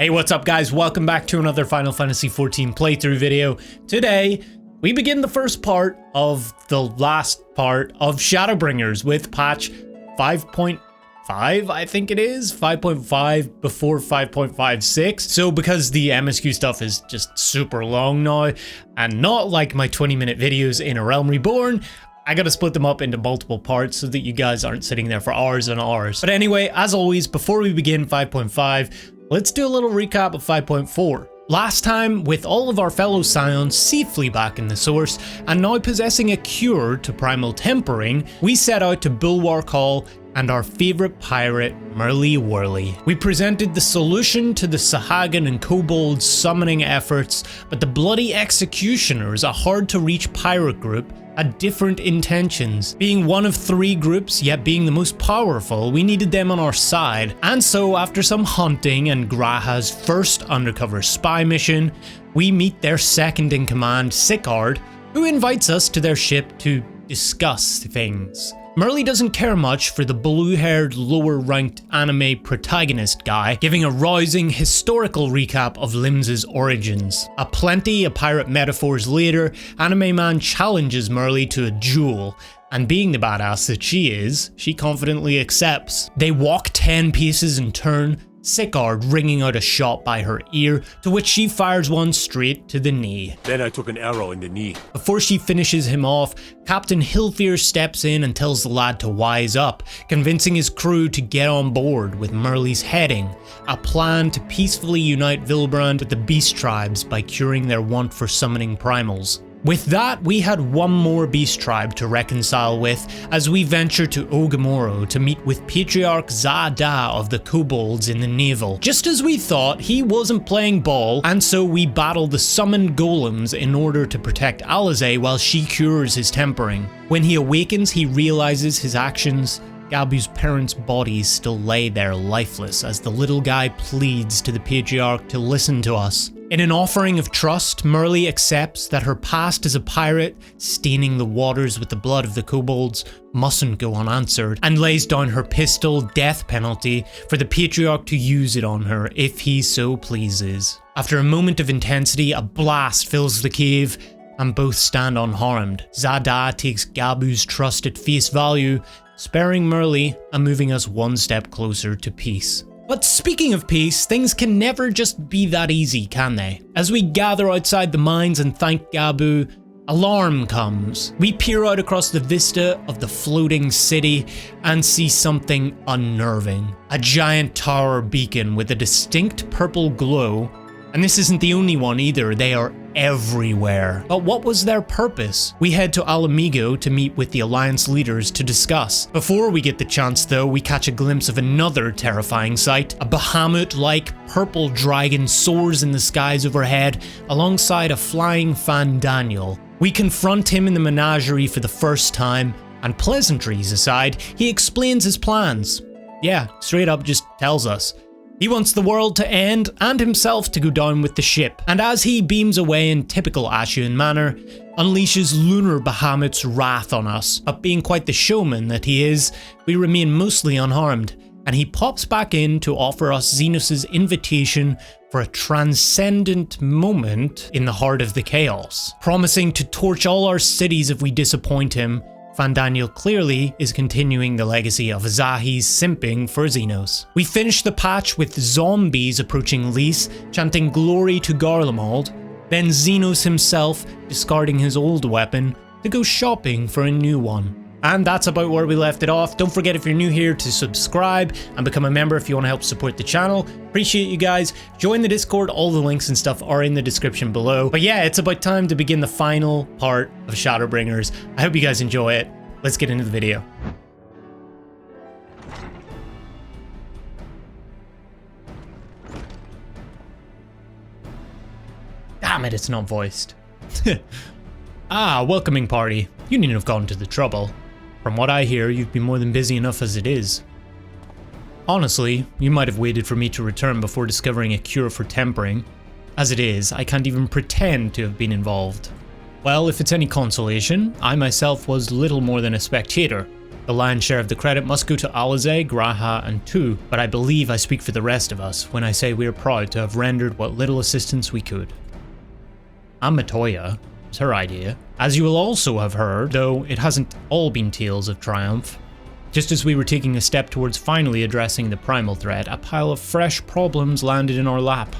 Hey, what's up guys? Welcome back to another Final Fantasy XIV playthrough video. Today, we begin the first part of the last part of Shadowbringers with patch 5.5, I think it is, 5.5 before 5.56. So because the MSQ stuff is just super long now, and not like my 20-minute videos in A Realm Reborn, I gotta split them up into multiple parts so that you guys aren't sitting there for hours and hours. But anyway, as always, before we begin 5.5, let's do a little recap of 5.4. Last time, with all of our fellow Scions safely back in the source, and now possessing a cure to primal tempering, we set out to Bulwark Hall and our favourite pirate, Merly Whirly. We presented the solution to the Sahagin and Kobolds summoning efforts, but the Bloody Executioners, a hard-to-reach pirate group, had different intentions. Being one of 3 groups, yet being the most powerful, we needed them on our side. And so, after some hunting and Graha's first undercover spy mission, we meet their second-in-command, Sicard, who invites us to their ship to discuss things. Merly doesn't care much for the blue-haired, lower-ranked anime protagonist guy, giving a rousing historical recap of Limsa's origins. Aplenty of pirate metaphors later, Anime Man challenges Merly to a duel, and being the badass that she is, she confidently accepts. They walk 10 paces in turn, Sicard ringing out a shot by her ear, to which she fires one straight to the knee. Then I took an arrow in the knee. Before she finishes him off, Captain Hilfear steps in and tells the lad to wise up, convincing his crew to get on board with Merly's heading, a plan to peacefully unite Vilbrand with the Beast Tribes by curing their want for summoning primals. With that, we had one more beast tribe to reconcile with as we venture to Ogamoro to meet with Patriarch Zada of the Kobolds in the Navel. Just as we thought, he wasn't playing ball, and so we battle the summoned golems in order to protect Alize while she cures his tempering. When he awakens, he realizes his actions. Gabu's parents' bodies still lay there lifeless as the little guy pleads to the Patriarch to listen to us. In an offering of trust, Merly accepts that her past as a pirate, staining the waters with the blood of the kobolds, mustn't go unanswered, and lays down her pistol death penalty for the Patriarch to use it on her if he so pleases. After a moment of intensity, a blast fills the cave, and both stand unharmed. Zada takes Gabu's trust at face value, sparing Merly and moving us one step closer to peace. But speaking of peace, things can never just be that easy, can they? As we gather outside the mines and thank Gabu, alarm comes. We peer out across the vista of the floating city and see something unnerving. A giant tower beacon with a distinct purple glow. And this isn't the only one either, they are everywhere. But what was their purpose? We head to Alamigo to meet with the Alliance leaders to discuss. Before we get the chance though, we catch a glimpse of another terrifying sight. A Bahamut-like purple dragon soars in the skies overhead alongside a flying Fandaniel. We confront him in the menagerie for the first time, and pleasantries aside, he explains his plans. Yeah, straight up just tells us. He wants the world to end and himself to go down with the ship, and as he beams away in typical Ashian manner, unleashes Lunar Bahamut's wrath on us. But being quite the showman that he is, we remain mostly unharmed, and he pops back in to offer us Xenos' invitation for a transcendent moment in the heart of the chaos. Promising to torch all our cities if we disappoint him, Fandaniel clearly is continuing the legacy of Zahi's simping for Xenos. We finish the patch with zombies approaching Lys, chanting glory to Garlemald, then Xenos himself discarding his old weapon to go shopping for a new one. And that's about where we left it off. Don't forget, if you're new here, to subscribe and become a member if you want to help support the channel. Appreciate you guys. Join the Discord, all the links and stuff are in the description below. But yeah, it's about time to begin the final part of Shadowbringers. I hope you guys enjoy it. Let's get into the video. Damn it, it's not voiced. Ah, welcoming party. You needn't have gone to the trouble. From what I hear, you've been more than busy enough as it is. Honestly, you might have waited for me to return before discovering a cure for tempering. As it is, I can't even pretend to have been involved. Well, if it's any consolation, I myself was little more than a spectator. The lion's share of the credit must go to Eorzea, G'raha, and Tu, but I believe I speak for the rest of us when I say we are proud to have rendered what little assistance we could. Amatoya, it's her idea, as you will also have heard, though it hasn't all been tales of triumph. Just as we were taking a step towards finally addressing the primal threat, a pile of fresh problems landed in our lap.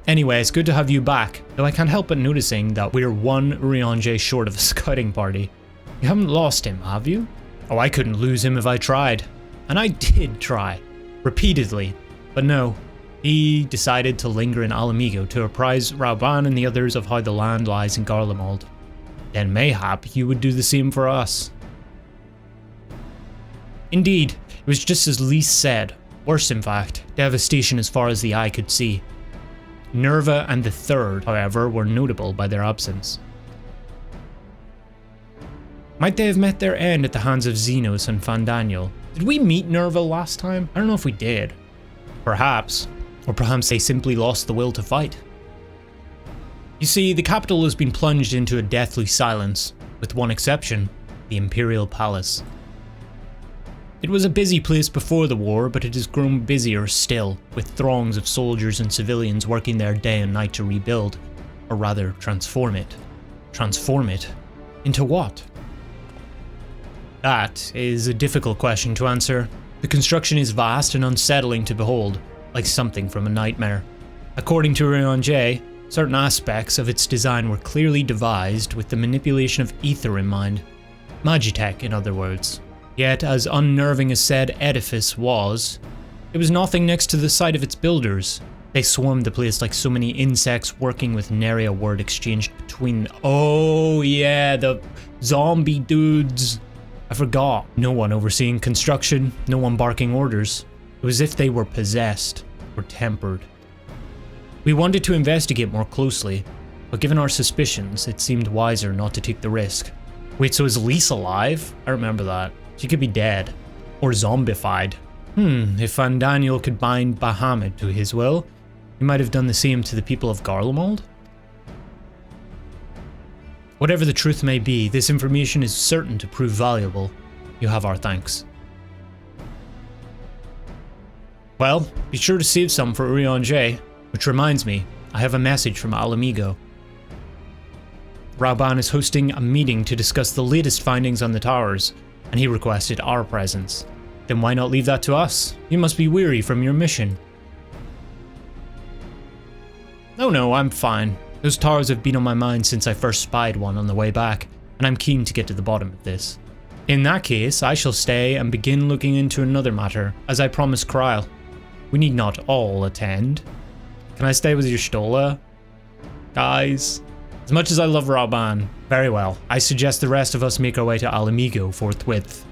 Anyway, it's good to have you back, though I can't help but noticing that we're one Urianger short of a scouting party. You haven't lost him, have you? Oh, I couldn't lose him if I tried. And I did try. Repeatedly. But no. He decided to linger in Alamigo to apprise Rauban and the others of how the land lies in Garlemald. Then mayhap you would do the same for us. Indeed, it was just as Lys said. Worse, in fact. Devastation as far as the eye could see. Nerva and the Third, however, were notable by their absence. Might they have met their end at the hands of Xenos and Fandaniel? Did we meet Nerva last time? I don't know if we did. Perhaps. Or perhaps they simply lost the will to fight. You see, the capital has been plunged into a deathly silence, with one exception, the Imperial Palace. It was a busy place before the war, but it has grown busier still, with throngs of soldiers and civilians working there day and night to rebuild, or rather transform it. Transform it? Into what? That is a difficult question to answer. The construction is vast and unsettling to behold, like something from a nightmare. According to Urianger, certain aspects of its design were clearly devised with the manipulation of ether in mind. Magitech, in other words. Yet, as unnerving as said edifice was, it was nothing next to the sight of its builders. They swarmed the place like so many insects working with nary a word exchanged between. Oh yeah, the zombie dudes. I forgot. No one overseeing construction, no one barking orders. It was as if they were possessed, or tempered. We wanted to investigate more closely, but given our suspicions, it seemed wiser not to take the risk. Wait, so is Lys alive? I remember that. She could be dead. Or zombified. If Fandaniel could bind Bahamut to his will, he might have done the same to the people of Garlemald? Whatever the truth may be, this information is certain to prove valuable. You have our thanks. Well, be sure to save some for Urianger, which reminds me, I have a message from Alamigo. Rauban is hosting a meeting to discuss the latest findings on the towers, and he requested our presence. Then why not leave that to us? You must be weary from your mission. No, I'm fine. Those towers have been on my mind since I first spied one on the way back, and I'm keen to get to the bottom of this. In that case, I shall stay and begin looking into another matter, as I promised Kryle. We need not all attend. Can I stay with your Stola? Guys? As much as I love Rauban, very well, I suggest the rest of us make our way to Alamigo forthwith.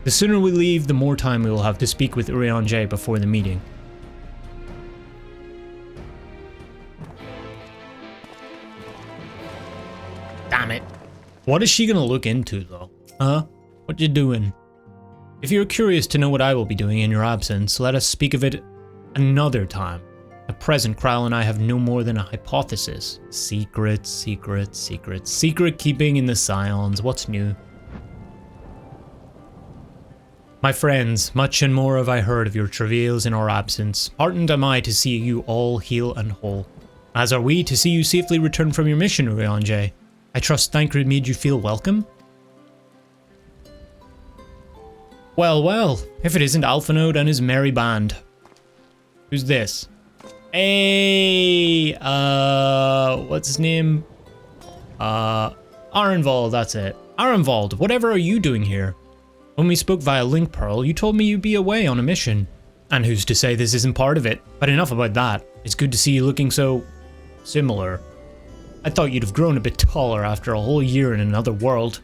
The sooner we leave, the more time we will have to speak with Urianger before the meeting. Damn it. What is she gonna look into, though? Huh? What you doing? If you're curious to know what I will be doing in your absence, let us speak of it another time. At present, Kryle and I have no more than a hypothesis. Secret keeping in the Scions. What's new? My friends, much and more have I heard of your travails in our absence. Heartened am I to see you all heal and whole. As are we to see you safely return from your mission, Urianger. I trust Thancred made you feel welcome? Well, if it isn't Alphanode and his merry band. Who's this? Hey, what's his name? Arenvald, that's it. Arenvald, whatever are you doing here? When we spoke via Link Pearl, you told me you'd be away on a mission. And who's to say this isn't part of it? But enough about that. It's good to see you looking so similar. I thought you'd have grown a bit taller after a whole year in another world,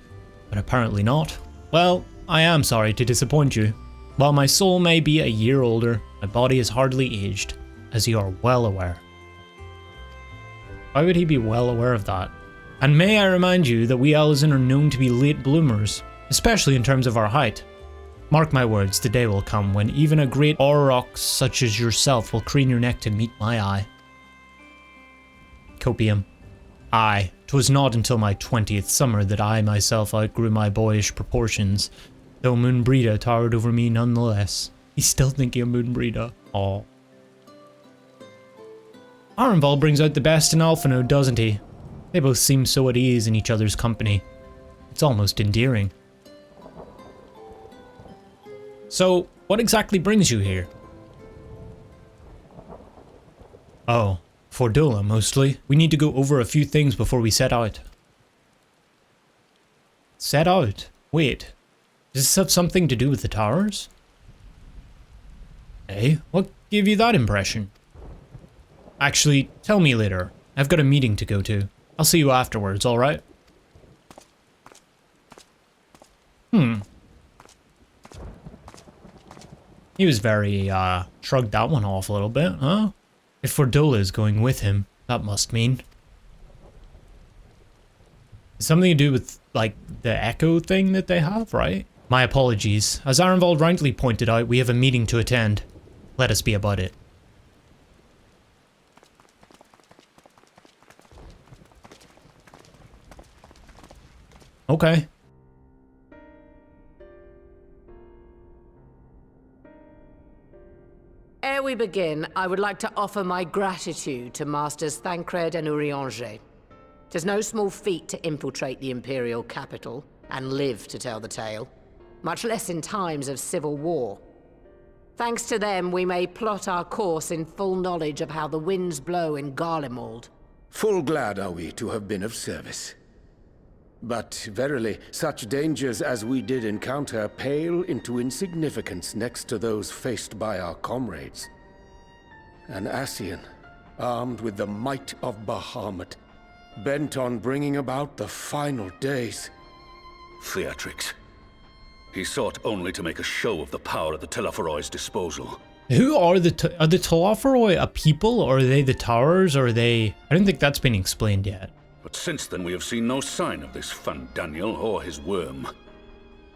but apparently not. Well, I am sorry to disappoint you. While my soul may be a year older, my body is hardly aged, as you are well aware. Why would he be well aware of that? And may I remind you that we Alazin are known to be late bloomers, especially in terms of our height. Mark my words, the day will come when even a great Auroch such as yourself will crane your neck to meet my eye. Copium. Aye, 'twas not until my 20th summer that I myself outgrew my boyish proportions, Though Moonbreeder towered over me nonetheless. He's still thinking of Moonbreeder. Aw. Arenval brings out the best in Alphinaud, doesn't he? They both seem so at ease in each other's company. It's almost endearing. So, what exactly brings you here? Oh, for Dula mostly. We need to go over a few things before we set out. Set out? Wait. Does this have something to do with the towers? Hey, what gave you that impression? Actually, tell me later. I've got a meeting to go to. I'll see you afterwards, alright? He was very, shrugged that one off a little bit, huh? If Fordola is going with him, that must mean. Something to do with, like, the echo thing that they have, right? My apologies. As Arenval rightly pointed out, we have a meeting to attend. Let us be about it. Okay. Ere we begin, I would like to offer my gratitude to Masters Thancred and Eorzea. 'Tis no small feat to infiltrate the Imperial capital and live to tell the tale, much less in times of civil war. Thanks to them, we may plot our course in full knowledge of how the winds blow in Garlemald. Full glad are we to have been of service. But verily, such dangers as we did encounter pale into insignificance next to those faced by our comrades. An Ascian, armed with the might of Bahamut, bent on bringing about the final days. Theatrics. He sought only to make a show of the power at the Telophoroi's disposal. Who are the Telophoroi a people, or are they the towers, or are they... I don't think that's been explained yet. But since then we have seen no sign of this Fan Daniel or his worm.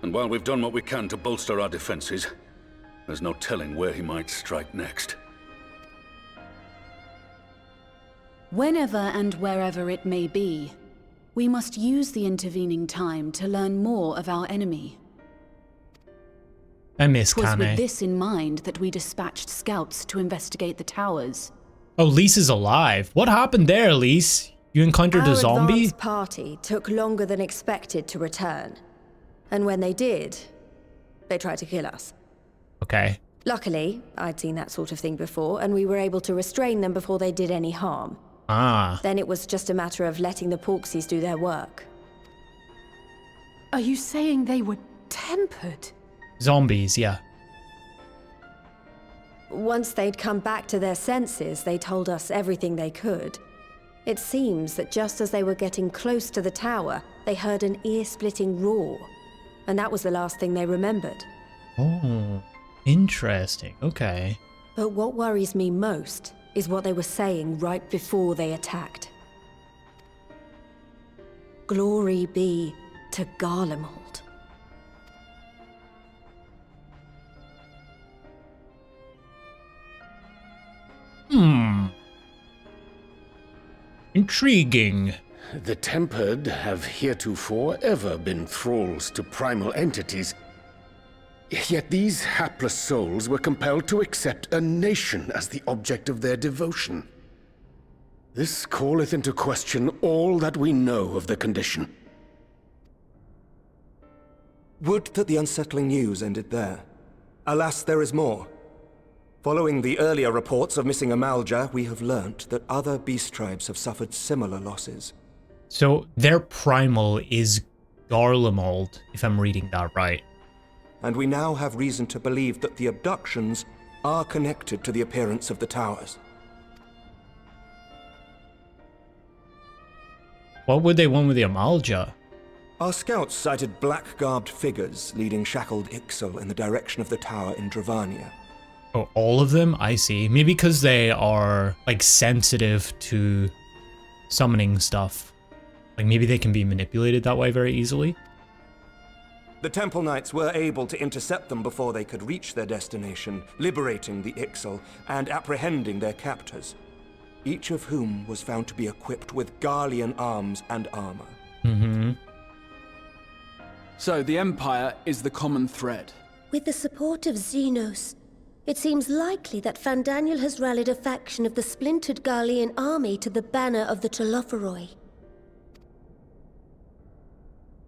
And while we've done what we can to bolster our defenses, there's no telling where he might strike next. Whenever and wherever it may be, we must use the intervening time to learn more of our enemy. I miss 'Twas Kane. with this in mind that we dispatched scouts to investigate the towers. Oh, Lise is alive. What happened there, Lise? You encountered a zombie? Our advance party took longer than expected to return. And when they did, they tried to kill us. Okay. Luckily, I'd seen that sort of thing before, and we were able to restrain them before they did any harm. Ah. Then it was just a matter of letting the Porksies do their work. Are you saying they were tempered? Zombies, yeah. Once they'd come back to their senses, they told us everything they could. It seems that just as they were getting close to the tower, they heard an ear-splitting roar. And that was the last thing they remembered. Oh, interesting. Okay. But what worries me most is what they were saying right before they attacked. Glory be to Garlemald. Intriguing. The Tempered have heretofore ever been thralls to primal entities. Yet these hapless souls were compelled to accept a nation as the object of their devotion. This calleth into question all that we know of the condition. Would that the unsettling news ended there. Alas, there is more. Following the earlier reports of missing Amalja, we have learnt that other beast tribes have suffered similar losses. So their primal is Garlemald, if I'm reading that right. And we now have reason to believe that the abductions are connected to the appearance of the towers. What would they want with the Amalja? Our scouts sighted black-garbed figures leading shackled Ixal in the direction of the tower in Dravania. Oh, all of them? I see. Maybe because they are, like, sensitive to summoning stuff. Like, maybe they can be manipulated that way very easily? The Temple Knights were able to intercept them before they could reach their destination, liberating the Ixal and apprehending their captors, each of whom was found to be equipped with Garlean arms and armor. Mm-hmm. So the Empire is the common thread. With the support of Xenos, it seems likely that Fandaniel has rallied a faction of the splintered Garlean army to the banner of the Telophoroi.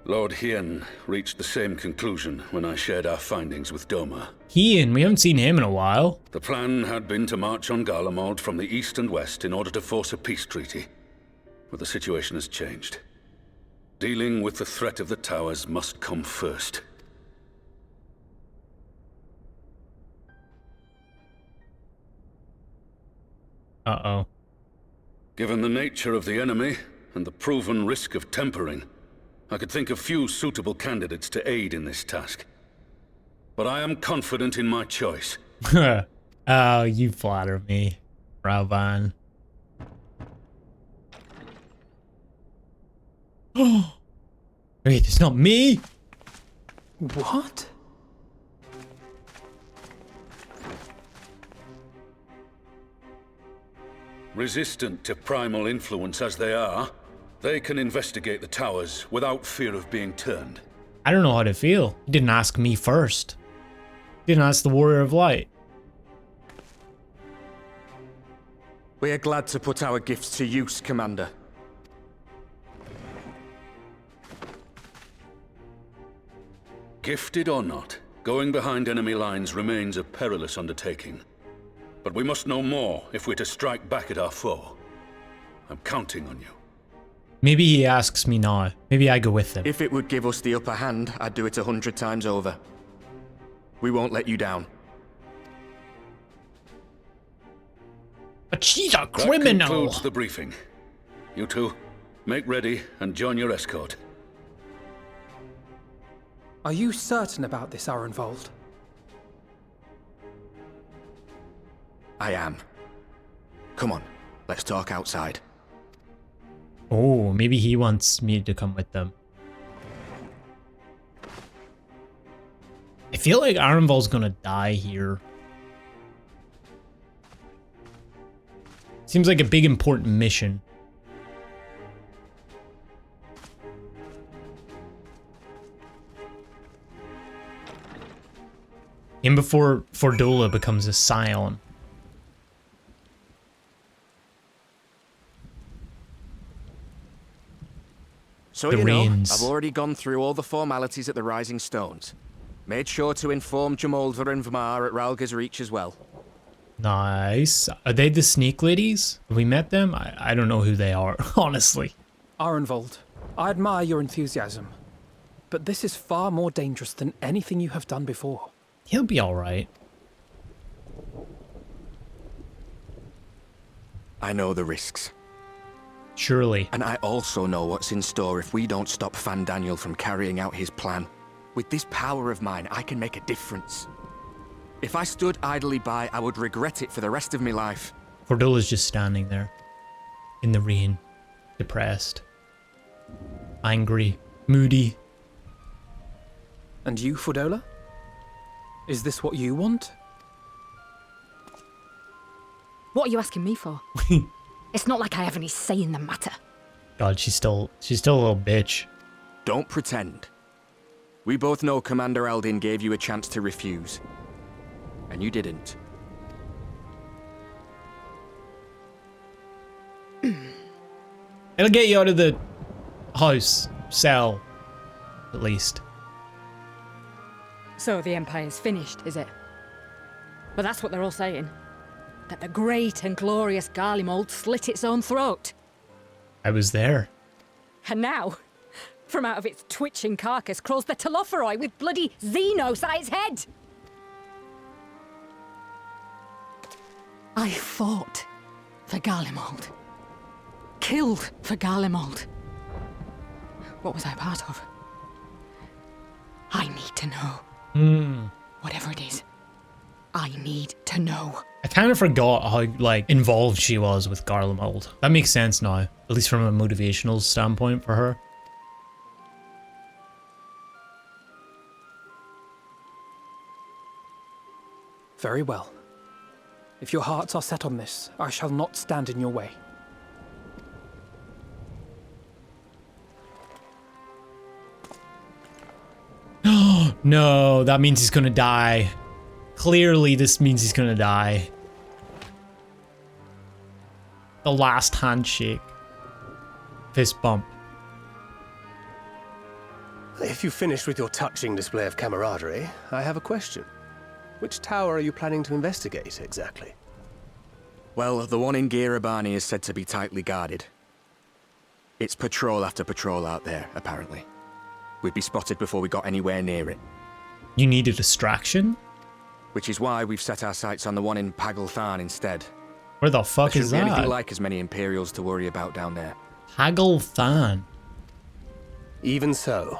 Lord Hien reached the same conclusion when I shared our findings with Doma. Hien, we haven't seen him in a while. The plan had been to march on Garlemald from the east and west in order to force a peace treaty. But the situation has changed. Dealing with the threat of the towers must come first. Uh-oh. Given the nature of the enemy and the proven risk of tempering, I could think of few suitable candidates to aid in this task. But I am confident in my choice. Oh, you flatter me, Rauvan. Oh, wait, it's not me? What? Resistant to primal influence as they are, they can investigate the towers without fear of being turned. I don't know how to feel. You didn't ask me first. You didn't ask the Warrior of Light. We are glad to put our gifts to use, Commander. Gifted or not, going behind enemy lines remains a perilous undertaking. But we must know more if we're to strike back at our foe. I'm counting on you. Maybe he asks me now. Maybe I go with him. If it would give us the upper hand, I'd do it 100 times over. We won't let you down. But she's a That criminal. concludes the briefing. You two, make ready and join your escort. Are you certain about this, Arenvold? I am. Come on, let's talk outside. Oh, maybe he wants me to come with them. I feel like Arenvold's gonna die here. Seems like a big important mission. And before Fordola becomes a Scion. So The you know, Reins. I've already gone through all the formalities at the Rising Stones. Made sure to inform Jamolder and Vamar at Ralga's Reach as well. Nice. Are they the Snake Ladies? Have we met them? I don't know who they are, honestly. Arenvold, I admire your enthusiasm. But this is far more dangerous than anything you have done before. He'll be alright. I know the risks. Surely. And I also know what's in store if we don't stop Fandaniel from carrying out his plan. With this power of mine, I can make a difference. If I stood idly by, I would regret it for the rest of my life. Fordola's just standing there. In the rain. Depressed. Angry. Moody. And you, Fordola? Is this what you want? What are you asking me for? It's not like I have any say in the matter. God, she's still a little bitch. Don't pretend. We both know Commander Eldin gave you a chance to refuse. And you didn't. It'll get you out of the house. Cell. At least. So the Empire's finished, is it? But that's what they're all saying. That the great and glorious Garlemald slit its own throat. I was there. And now, from out of its twitching carcass crawls the Telophoroi with bloody Xenos at its head! I fought for Garlemald. Killed for Garlemald. What was I part of? I need to know. Whatever it is, I need to know. I kind of forgot how, like, involved she was with Garlemald. That makes sense now, at least from a motivational standpoint for her. Very well. If your hearts are set on this, I shall not stand in your way. No, that means he's gonna die. Clearly, this means he's gonna die. The last handshake. Fist bump. If you've finished with your touching display of camaraderie, I have a question. Which tower are you planning to investigate, exactly? Well, the one in Girabani is said to be tightly guarded. It's patrol after patrol out there, apparently. We'd be spotted before we got anywhere near it. You need a distraction? Which is why we've set our sights on the one in Paglth'an instead. Where the fuck is that? There shouldn't be anything like as many Imperials to worry about down there. Paglth'an. Even so,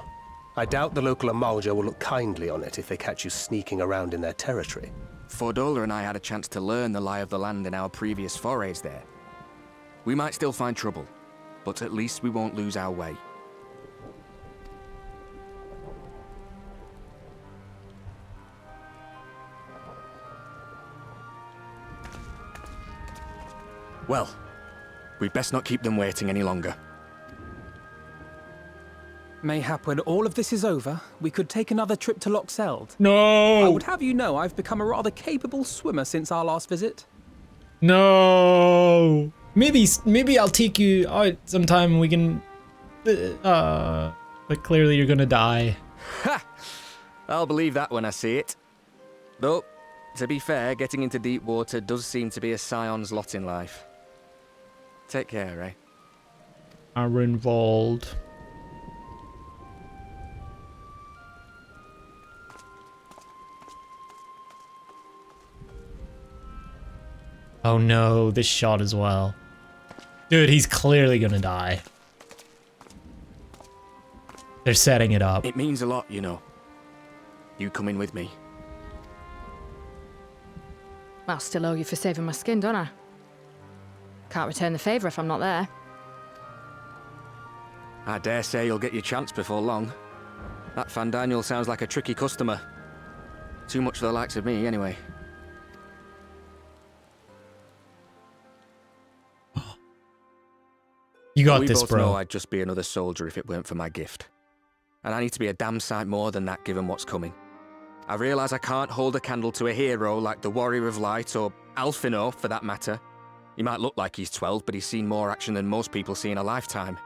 I doubt the local Amalja will look kindly on it if they catch you sneaking around in their territory. Fordola and I had a chance to learn the lie of the land in our previous forays there. We might still find trouble, but at least we won't lose our way. Well, we'd best not keep them waiting any longer. Mayhap when all of this is over, we could take another trip to Loxeld. No! I would have you know I've become a rather capable swimmer since our last visit. No! Maybe I'll take you out sometime and we can... but clearly you're gonna die. Ha! I'll believe that when I see it. Though, to be fair, getting into deep water does seem to be a Scion's lot in life. Take care, eh? Are involved. Oh no, this shot as well. Dude, he's clearly gonna die. They're setting it up. It means a lot, you know. You coming with me. I'll still owe you for saving my skin, don't I? Can't return the favour if I'm not there. I dare say you'll get your chance before long. That Fandaniel sounds like a tricky customer. Too much for the likes of me, anyway. You got this, bro. We both know I'd just be another soldier if it weren't for my gift. And I need to be a damn sight more than that given what's coming. I realise I can't hold a candle to a hero like the Warrior of Light or Alphino, for that matter. He might look like he's 12, but he's seen more action than most people see in a lifetime.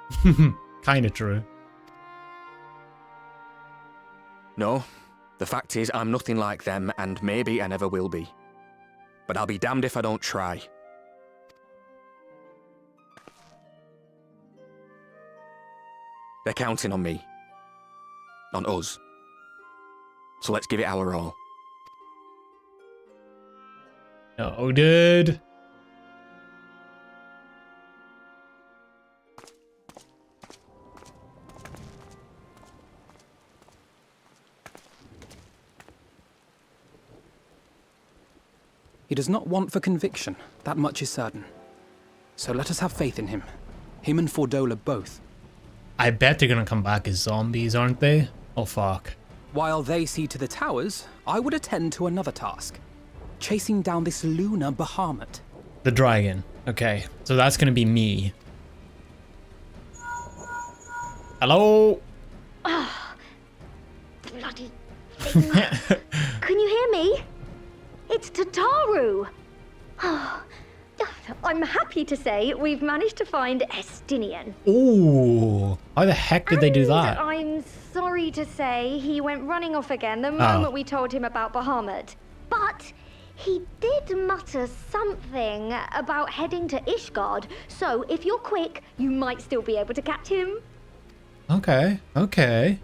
Kinda true. No, the fact is I'm nothing like them, and maybe I never will be. But I'll be damned if I don't try. They're counting on me. On us. So let's give it our all. No, dude. He does not want for conviction, that much is certain. So let us have faith in him. Him and Fordola both. I bet they're gonna come back as zombies, aren't they? Oh fuck. While they see to the towers, I would attend to another task. Chasing down this lunar Bahamut. The dragon. Okay, so that's gonna be me. Hello? Oh, bloody thing. Can you hear me? It's Tataru. Oh, I'm happy to say we've managed to find Estinien. Ooh, how the heck did they do that? I'm sorry to say he went running off again the moment we told him about Bahamut. But he did mutter something about heading to Ishgard, so if you're quick, you might still be able to catch him. Okay, okay.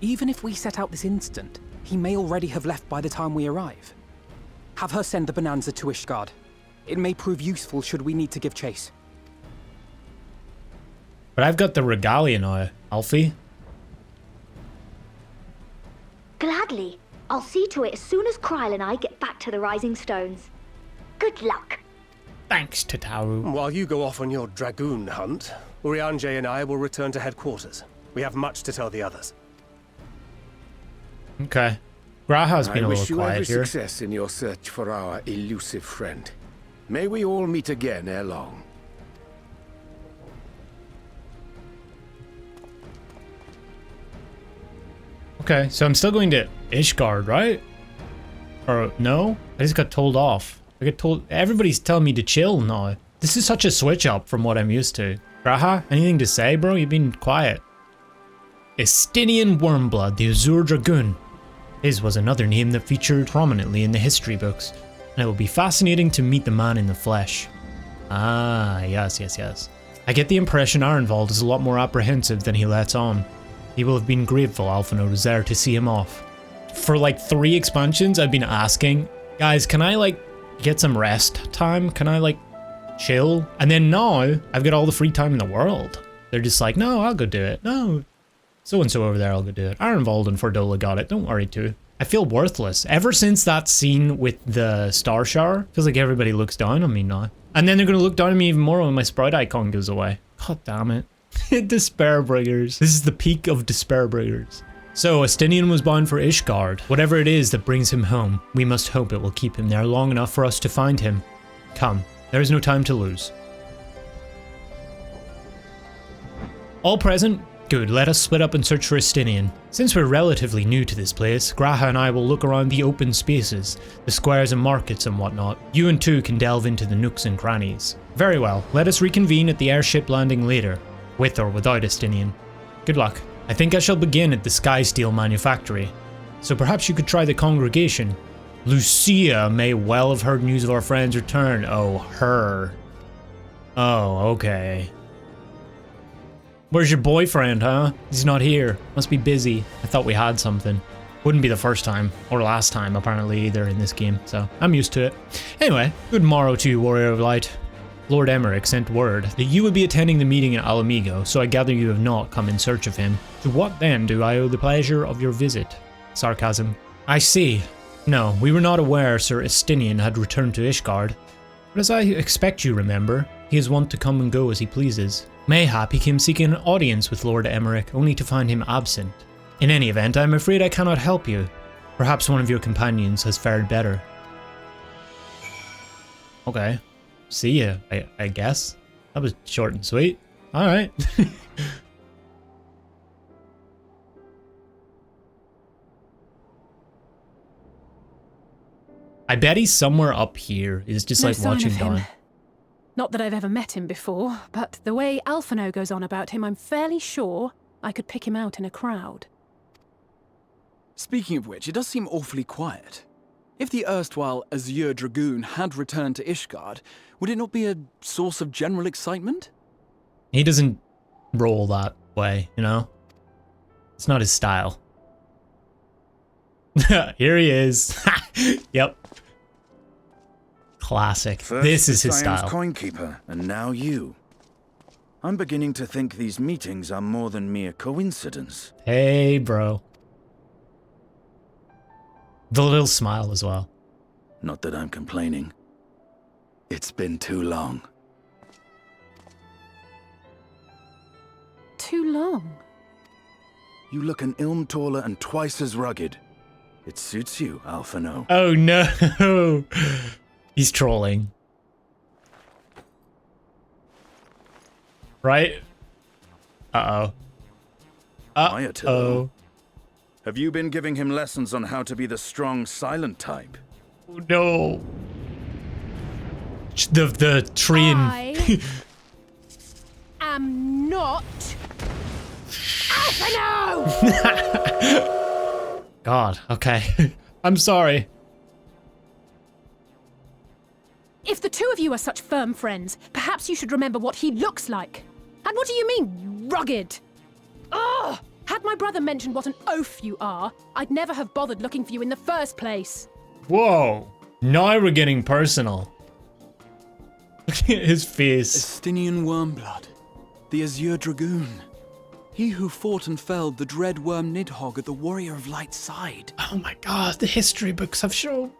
Even if we set out this instant, he may already have left by the time we arrive. Have her send the Bonanza to Ishgard. It may prove useful should we need to give chase. But I've got the regalia now, Alfie. Gladly. I'll see to it as soon as Kryl and I get back to the Rising Stones. Good luck. Thanks, Tataru. While you go off on your dragoon hunt, Urianger and I will return to headquarters. We have much to tell the others. Okay. Graha's been a little quiet here. I wish you every success in your search for our elusive friend. May we all meet again ere long. Okay, so I'm still going to Ishgard, right? Or no? I just got told off. I get told, everybody's telling me to chill now. This is such a switch up from what I'm used to. Graha, anything to say, bro? You've been quiet. Estinien Wormblood, the Azure Dragoon. His was another name that featured prominently in the history books, and it will be fascinating to meet the man in the flesh. Ah, yes. I get the impression Arenvald is a lot more apprehensive than he lets on. He will have been grateful Alphinaud was there to see him off. For like 3 expansions, I've been asking, guys, can I like get some rest time? Can I like chill? And then now, I've got all the free time in the world. They're just like, no, I'll go do it. No, so-and-so over there, I'll go do it. Arenvald and Fordola got it, don't worry too. I feel worthless. Ever since that scene with the Star Shower, feels like everybody looks down on me now. And then they're gonna look down on me even more when my sprite icon goes away. God damn it. Despairbringers. This is the peak of Despairbringers. So, Estinien was bound for Ishgard. Whatever it is that brings him home, we must hope it will keep him there long enough for us to find him. Come, there is no time to lose. All present? Good, let us split up and search for Estinien. Since we're relatively new to this place, Graha and I will look around the open spaces, the squares and markets and whatnot. You and two can delve into the nooks and crannies. Very well, let us reconvene at the airship landing later, with or without Estinien. Good luck. I think I shall begin at the Skysteel Manufactory, so perhaps you could try the congregation. Lucia may well have heard news of our friend's return. Oh, her. Oh, okay. Where's your boyfriend, huh? He's not here. Must be busy. I thought we had something. Wouldn't be the first time, or last time apparently either in this game, so I'm used to it. Anyway, good morrow to you, Warrior of Light. Lord Emmerich sent word that you would be attending the meeting at Alamigo, so I gather you have not come in search of him. To what then do I owe the pleasure of your visit? Sarcasm. I see. No, we were not aware Sir Estinien had returned to Ishgard. But as I expect you remember, he is wont to come and go as he pleases. Mayhap he came seeking an audience with Lord Emmerich, only to find him absent. In any event, I am afraid I cannot help you. Perhaps one of your companions has fared better. Okay. See ya, I guess. That was short and sweet. Alright. I bet he's somewhere up here. He's just like watching down. Not that I've ever met him before, but the way Alphinaud goes on about him, I'm fairly sure I could pick him out in a crowd. Speaking of which, it does seem awfully quiet. If the erstwhile Azure Dragoon had returned to Ishgard, would it not be a source of general excitement? He doesn't roll that way, you know? It's not his style. Here he is. Yep. Classic. First this is his Scions style. Coinkeeper, and now you. I'm beginning to think these meetings are more than mere coincidence. Hey, bro. The little smile as well. Not that I'm complaining. It's been too long. Too long? You look an ilm taller and twice as rugged. It suits you, Alphinaud. Oh no! He's trolling. Right? Uh-oh. Uh-oh. Have you been giving him lessons on how to be the strong, silent type? Oh no. The tree and... I am not... Alphinaud! God, okay. I'm sorry. If the two of you are such firm friends, perhaps you should remember what he looks like. And what do you mean, rugged? Ugh! Had my brother mentioned what an oaf you are, I'd never have bothered looking for you in the first place. Whoa. Now we're getting personal. Look at his face. Estinien Wormblood, the Azure Dragoon. He who fought and felled the dread worm Nidhogg at the Warrior of Light's side. Oh my god, the history books have shown.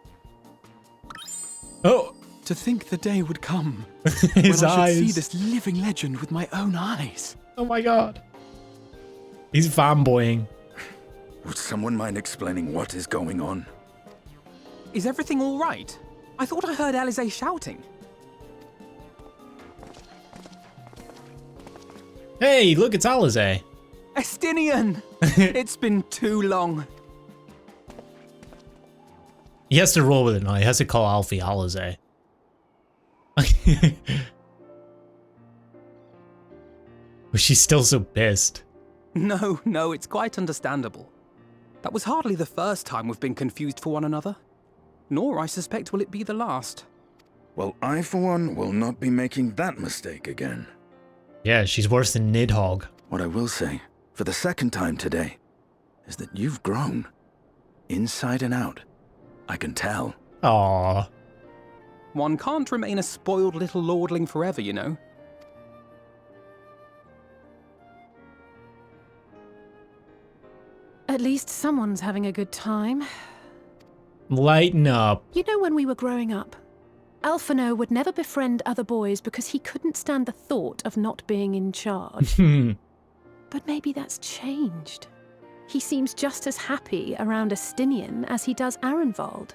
Oh. To think the day would come his when I eyes. should see this living legend with my own eyes. Oh my god. He's fanboying. Would someone mind explaining what is going on? Is everything all right? I thought I heard Alizé shouting. Hey, look, it's Alizé. Estinien! It's been too long. He has to roll with it now. He has to call Alfie Eorzea. Was she still so pissed? No, it's quite understandable. That was hardly the first time we've been confused for one another. Nor, I suspect, will it be the last. Well, I, for one, will not be making that mistake again. Yeah, she's worse than Nidhogg. What I will say, for the second time today, is that you've grown. Inside and out. I can tell. Aww. One can't remain a spoiled little lordling forever, you know. At least someone's having a good time. Lighten up. You know, when we were growing up, Alphino would never befriend other boys because he couldn't stand the thought of not being in charge. But maybe that's changed. He seems just as happy around Estinien as he does Arenvald.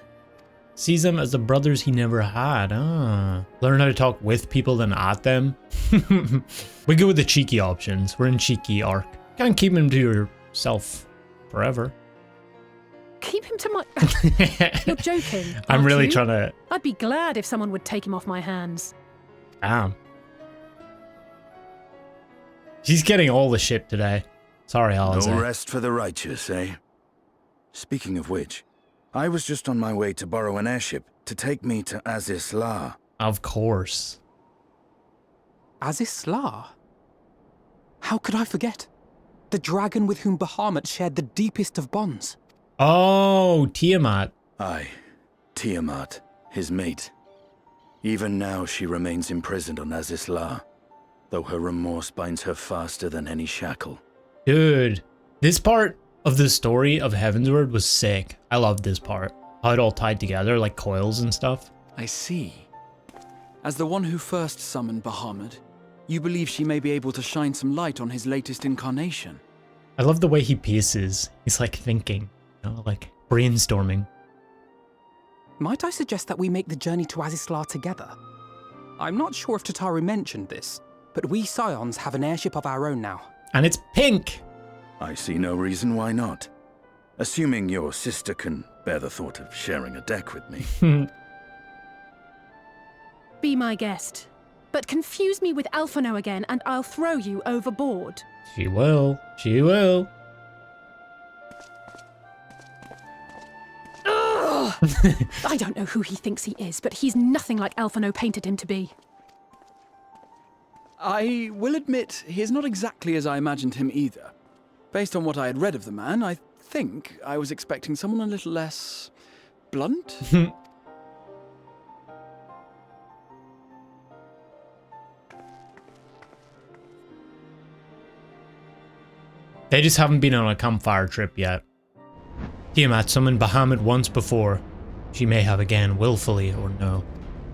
Sees them as the brothers he never had. Learn how to talk with people than at them. We go with the cheeky options. We're in cheeky arc. Can't keep him to yourself forever. Keep him to my... You're joking. I'm really you? trying to... I'd be glad if someone would take him off my hands. Damn. She's getting all the shit today. Sorry, Eorzea. No rest for the righteous, eh? Speaking of which, I was just on my way to borrow an airship to take me to Azisla. Of course. Azisla? How could I forget? The dragon with whom Bahamut shared the deepest of bonds. Oh, Tiamat. Aye, Tiamat, his mate. Even now she remains imprisoned on Azisla, though her remorse binds her faster than any shackle. Dude, this part of the story of Heavensward was sick. I loved this part. How it all tied together, like coils and stuff. I see. As the one who first summoned Bahamut, you believe she may be able to shine some light on his latest incarnation. I love the way he pieces. He's like thinking, you know, like brainstorming. Might I suggest that we make the journey to Azisla together? I'm not sure if Tataru mentioned this, but we Scions have an airship of our own now. And it's pink! I see no reason why not. Assuming your sister can bear the thought of sharing a deck with me. Be my guest. But confuse me with Alphino again and I'll throw you overboard. She will. She will. I don't know who he thinks he is, but he's nothing like Alphino painted him to be. I will admit, he is not exactly as I imagined him either. Based on what I had read of the man, I think I was expecting someone a little less... blunt? They just haven't been on a campfire trip yet. Tiamat summoned Bahamut once before. She may have again, willfully or no.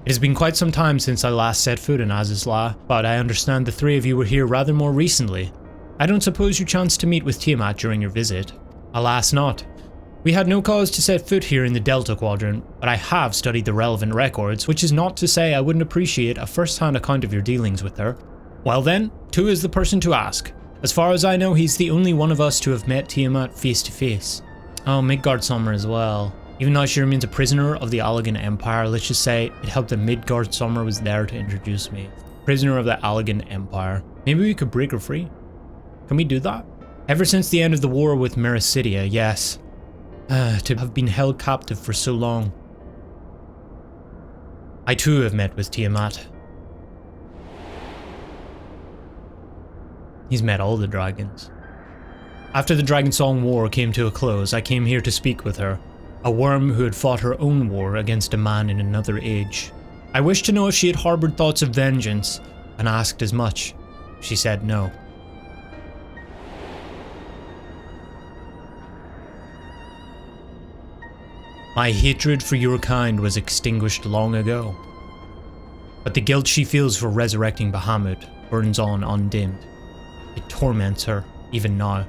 It has been quite some time since I last set foot in Azisla, but I understand the three of you were here rather more recently. I don't suppose you chanced to meet with Tiamat during your visit? Alas not. We had no cause to set foot here in the Delta Quadrant, but I have studied the relevant records, which is not to say I wouldn't appreciate a first-hand account of your dealings with her. Well then, Tu is the person to ask. As far as I know, he's the only one of us to have met Tiamat face to face. Oh, Midgardsormr as well. Even though she remains a prisoner of the Allegan Empire, let's just say it helped that Midgardsormr was there to introduce me. Prisoner of the Allegan Empire. Maybe we could break her free? Can we do that? Ever since the end of the war with Mericidia, yes. To have been held captive for so long. I too have met with Tiamat. He's met all the dragons. After the Dragonsong War came to a close, I came here to speak with her. A worm who had fought her own war against a man in another age. I wished to know if she had harbored thoughts of vengeance, and asked as much. She said no. My hatred for your kind was extinguished long ago. But the guilt she feels for resurrecting Bahamut burns on undimmed. It torments her, even now.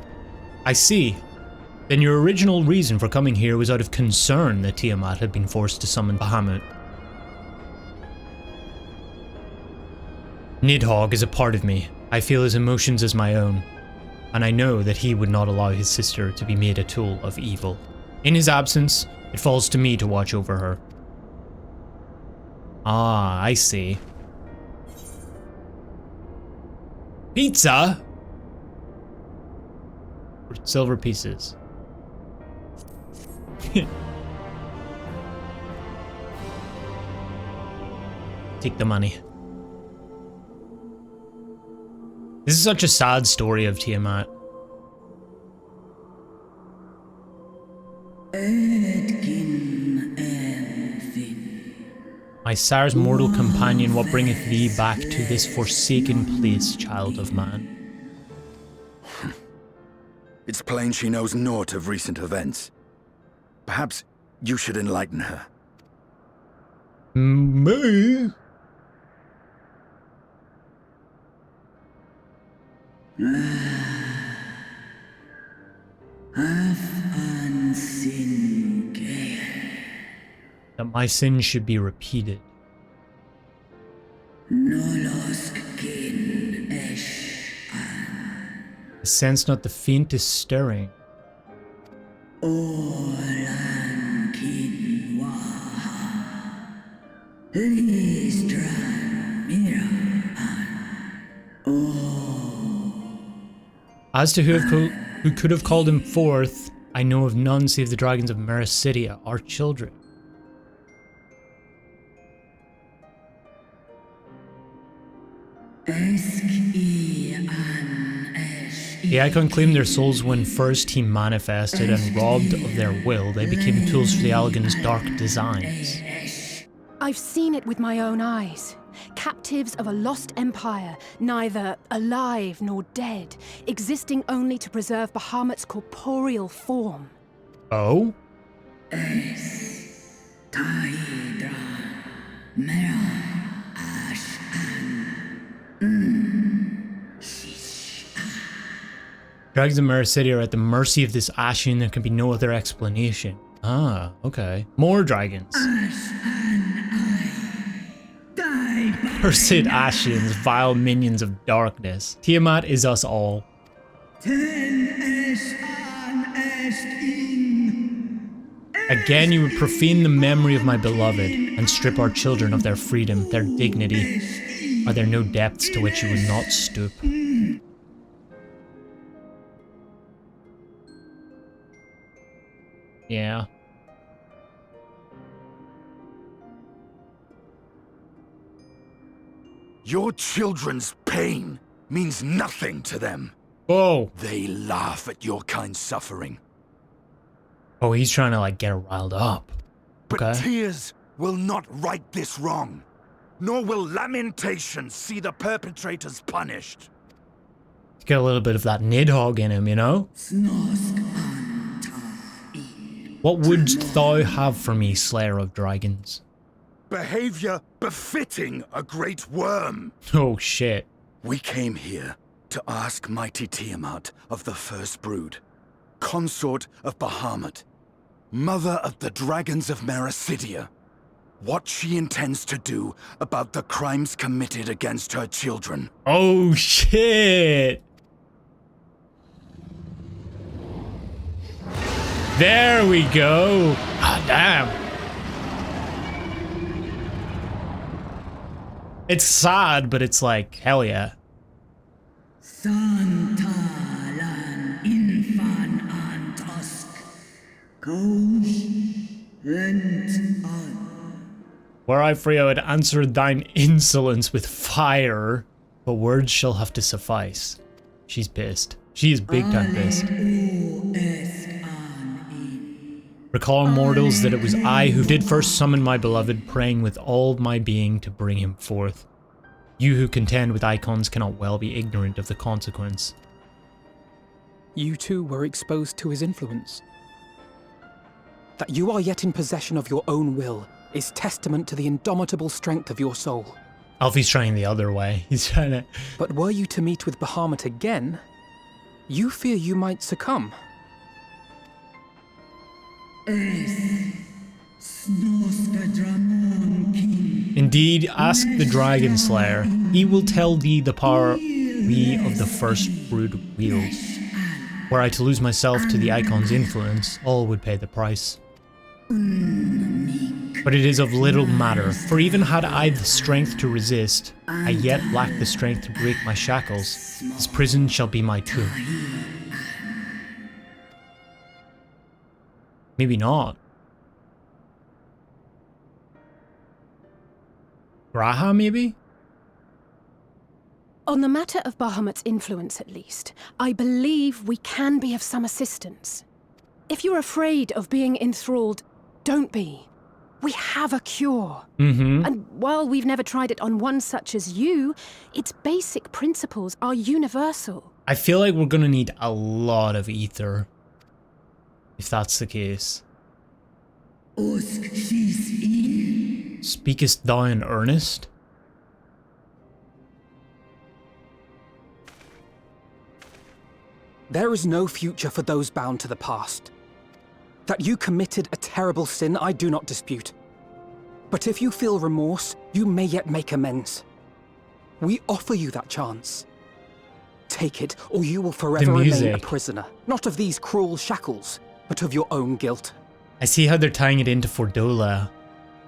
I see. Then your original reason for coming here was out of concern that Tiamat had been forced to summon Bahamut. Nidhogg is a part of me. I feel his emotions as my own. and I know that he would not allow his sister to be made a tool of evil. In his absence, it falls to me to watch over her. Ah, I see. Pizza? Silver pieces. Take the money. This is such a sad story of Tiamat. My sire's mortal companion, what bringeth thee back to this forsaken place, child of man? It's plain she knows naught of recent events. Perhaps you should enlighten her. Me? That my sins should be repeated. I sense not the faintest stirring. As to who could have called him forth, I know of none save the dragons of Mericidia, our children. The Icon claimed their souls when first he manifested, and robbed of their will, they became tools for the Allegan's dark designs. I've seen it with my own eyes. Captives of a lost empire, neither alive nor dead, existing only to preserve Bahamut's corporeal form. Oh? Dragons of Mericidia are at the mercy of this Ashen. There can be no other explanation. Ah, okay. More dragons. Cursed Ashians, vile minions of darkness. Tiamat is us all. Again you would profane the memory of my beloved, and strip our children of their freedom, their dignity. Are there no depths to which you would not stoop? Yeah. Your children's pain means nothing to them. Whoa. They laugh at your kind suffering. Oh, he's trying to like get her riled up. But tears will not right this wrong, nor will lamentation see the perpetrators punished. He's got a little bit of that Nidhogg in him, you know? What wouldst thou have for me, Slayer of Dragons? Behavior befitting a great worm. Oh shit. We came here to ask mighty Tiamat of the First Brood, consort of Bahamut, mother of the dragons of Mericidia, what she intends to do about the crimes committed against her children. Oh shit. There we go. Ah, damn. It's sad, but it's like, hell yeah. Were I free, I would answer thine insolence with fire, but words shall have to suffice. She's pissed. She is big time pissed. Recall, mortals, that it was I who did first summon my beloved, praying with all my being to bring him forth. You who contend with icons cannot well be ignorant of the consequence. You too were exposed to his influence. That you are yet in possession of your own will is testament to the indomitable strength of your soul. Alfie's trying the other way. He's trying to... But were you to meet with Bahamut again, you fear you might succumb. Indeed, ask the Dragon Slayer. He will tell thee the power we of the First Brood wield. Were I to lose myself to the Icon's influence, all would pay the price. But it is of little matter, for even had I the strength to resist, I yet lack the strength to break my shackles. This prison shall be my tomb. Maybe not. Graha, maybe? On the matter of Bahamut's influence, at least, I believe we can be of some assistance. If you're afraid of being enthralled, don't be. We have a cure. And while we've never tried it on one such as you, its basic principles are universal. I feel like we're gonna need a lot of ether, if that's the case. Speakest thou in earnest? There is no future for those bound to the past. That you committed a terrible sin, I do not dispute. But if you feel remorse, you may yet make amends. We offer you that chance. Take it, or you will forever remain a prisoner. Not of these cruel shackles, but of your own guilt. I see how they're tying it into Fordola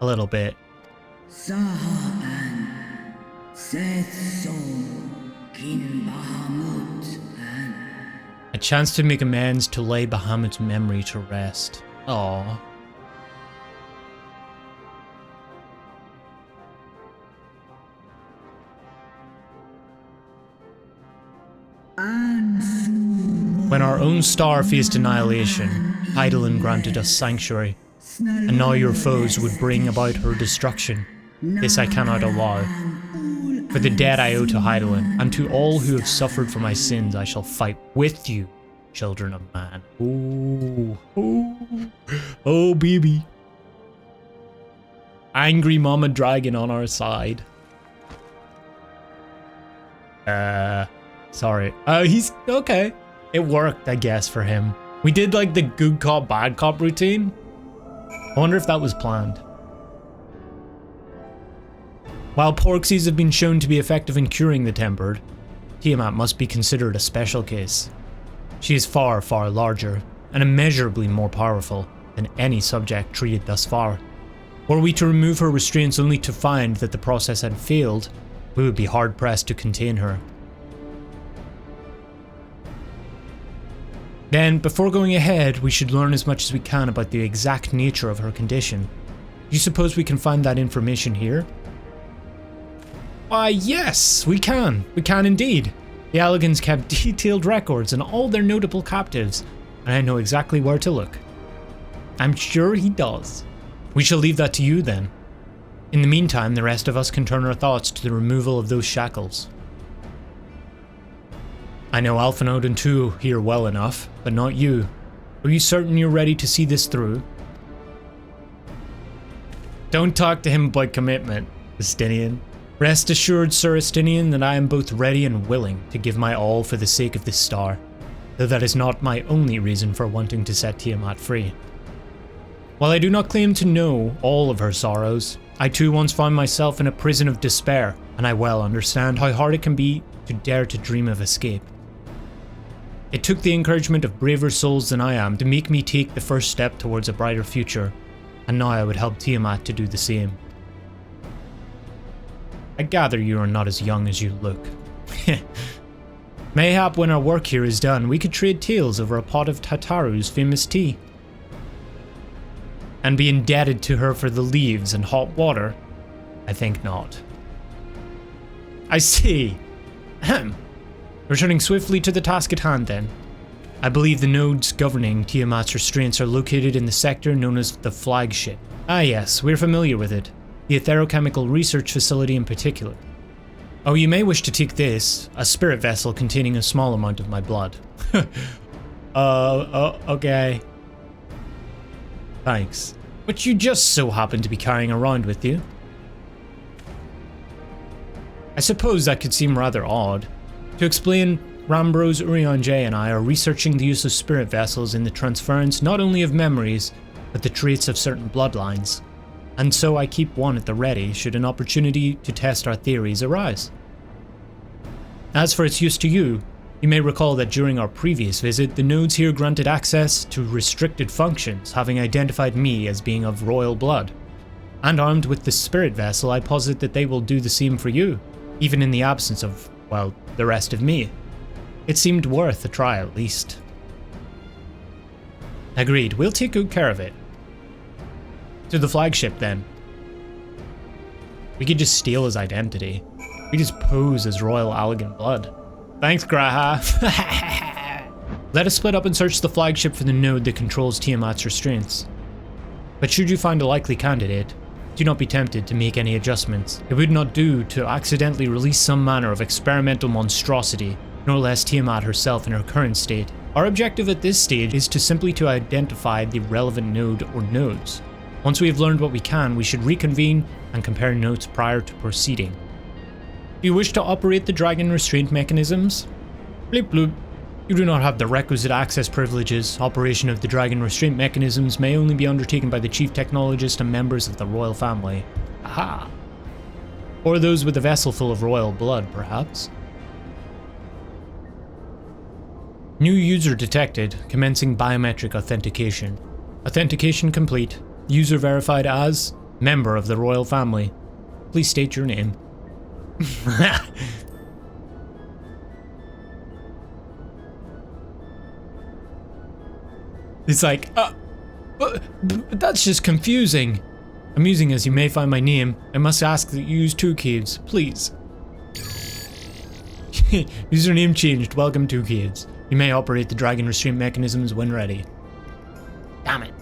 a little bit. A chance to make amends, to lay Bahamut's memory to rest. Aww. When our own star faced annihilation, Hydaelyn granted us sanctuary, and now your foes would bring about her destruction. This I cannot allow. For the debt I owe to Hydaelyn, and to all who have suffered for my sins, I shall fight with you, children of man. Ooh, ooh, oh baby. Angry mama dragon on our side. Sorry. He's okay. It worked, I guess, for him. We did like the good cop, bad cop routine. I wonder if that was planned. While Porxies have been shown to be effective in curing the Tempered, Tiamat must be considered a special case. She is far, far larger, and immeasurably more powerful than any subject treated thus far. Were we to remove her restraints only to find that the process had failed, we would be hard-pressed to contain her. Then, before going ahead, we should learn as much as we can about the exact nature of her condition. Do you suppose we can find that information here? Why, yes, we can. We can indeed. The Allagans kept detailed records on all their notable captives, and I know exactly where to look. I'm sure he does. We shall leave that to you then. In the meantime, the rest of us can turn our thoughts to the removal of those shackles. I know Alphinaud and Tu here well enough, but not you. Are you certain you're ready to see this through? Don't talk to him about commitment, Estinien. Rest assured, Sir Estinien, that I am both ready and willing to give my all for the sake of this star, though that is not my only reason for wanting to set Tiamat free. While I do not claim to know all of her sorrows, I too once found myself in a prison of despair, and I well understand how hard it can be to dare to dream of escape. It took the encouragement of braver souls than I am to make me take the first step towards a brighter future, and now I would help Tiamat to do the same. I gather you are not as young as you look. Mayhap when our work here is done, we could trade tales over a pot of Tataru's famous tea. And be indebted to her for the leaves and hot water? I think not. I see. Ahem. Returning swiftly to the task at hand then. I believe the nodes governing Tiamat's restraints are located in the sector known as the Flagship. Ah yes, we're familiar with it. The Etherochemical Research Facility in particular. Oh, you may wish to take this, a spirit vessel containing a small amount of my blood. Okay. Thanks. Which you just so happen to be carrying around with you. I suppose that could seem rather odd. To explain, Rambros, Urianger and I are researching the use of spirit vessels in the transference not only of memories, but the traits of certain bloodlines. And so I keep one at the ready should an opportunity to test our theories arise. As for its use to you, You may recall that during our previous visit, the nodes here granted access to restricted functions, having identified me as being of royal blood. And armed with the spirit vessel, I posit that they will do the same for you, even in the absence of, well, the rest of me. It seemed worth a try at least. Agreed, we'll take good care of it. To the flagship then. We could just steal his identity. We just pose as royal Allegan blood. Thanks, Graha. Let us split up and search the flagship for the node that controls Tiamat's restraints. But should you find a likely candidate, do not be tempted to make any adjustments. It would not do to accidentally release some manner of experimental monstrosity, nor less Tiamat herself in her current state. Our objective at this stage is simply to identify the relevant node or nodes. Once we have learned what we can, we should reconvene and compare notes prior to proceeding. Do you wish to operate the dragon restraint mechanisms? Bleep bloop. You do not have the requisite access privileges. Operation of the dragon restraint mechanisms may only be undertaken by the chief technologist and members of the royal family. Aha! Or those with a vessel full of royal blood, perhaps. New user detected, commencing biometric authentication. Authentication complete. User verified as member of the royal family. Please state your name. It's like, but that's just confusing. Amusing as you may find my name, I must ask that you use 2 kids, please. Username changed, welcome 2 kids. You may operate the dragon restraint mechanisms when ready. Damn it.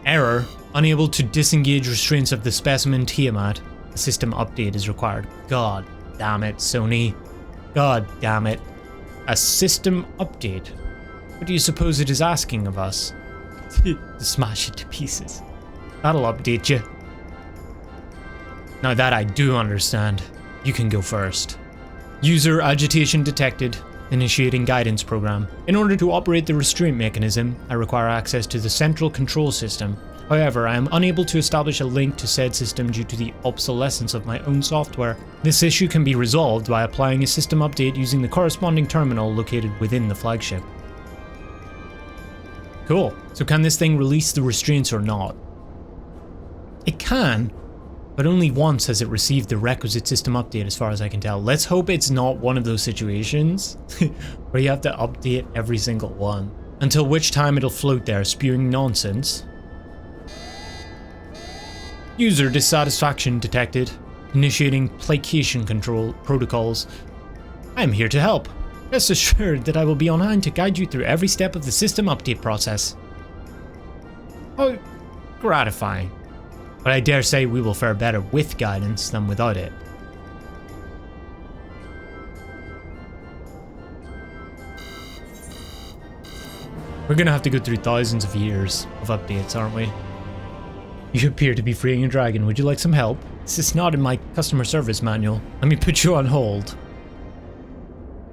Error. Unable to disengage restraints of the specimen Tiamat. A system update is required. God damn it, Sony. God damn it. A system update? What do you suppose it is asking of us? To smash it to pieces. That'll update you. Now that I do understand. You can go first. User agitation detected. Initiating guidance program. In order to operate the restraint mechanism, I require access to the central control system. However, I am unable to establish a link to said system due to the obsolescence of my own software. This issue can be resolved by applying a system update using the corresponding terminal located within the flagship. Cool. So can this thing release the restraints or not? It can, but only once has it received the requisite system update as far as I can tell. Let's hope it's not one of those situations where you have to update every single one. Until which time it'll float there spewing nonsense. User dissatisfaction detected. Initiating placation control protocols. I am here to help. Rest assured that I will be on hand to guide you through every step of the system update process. Oh, gratifying. But I dare say we will fare better with guidance than without it. We're gonna have to go through thousands of years of updates, aren't we? You appear to be freeing a dragon. Would you like some help? This is not in my customer service manual. Let me put you on hold.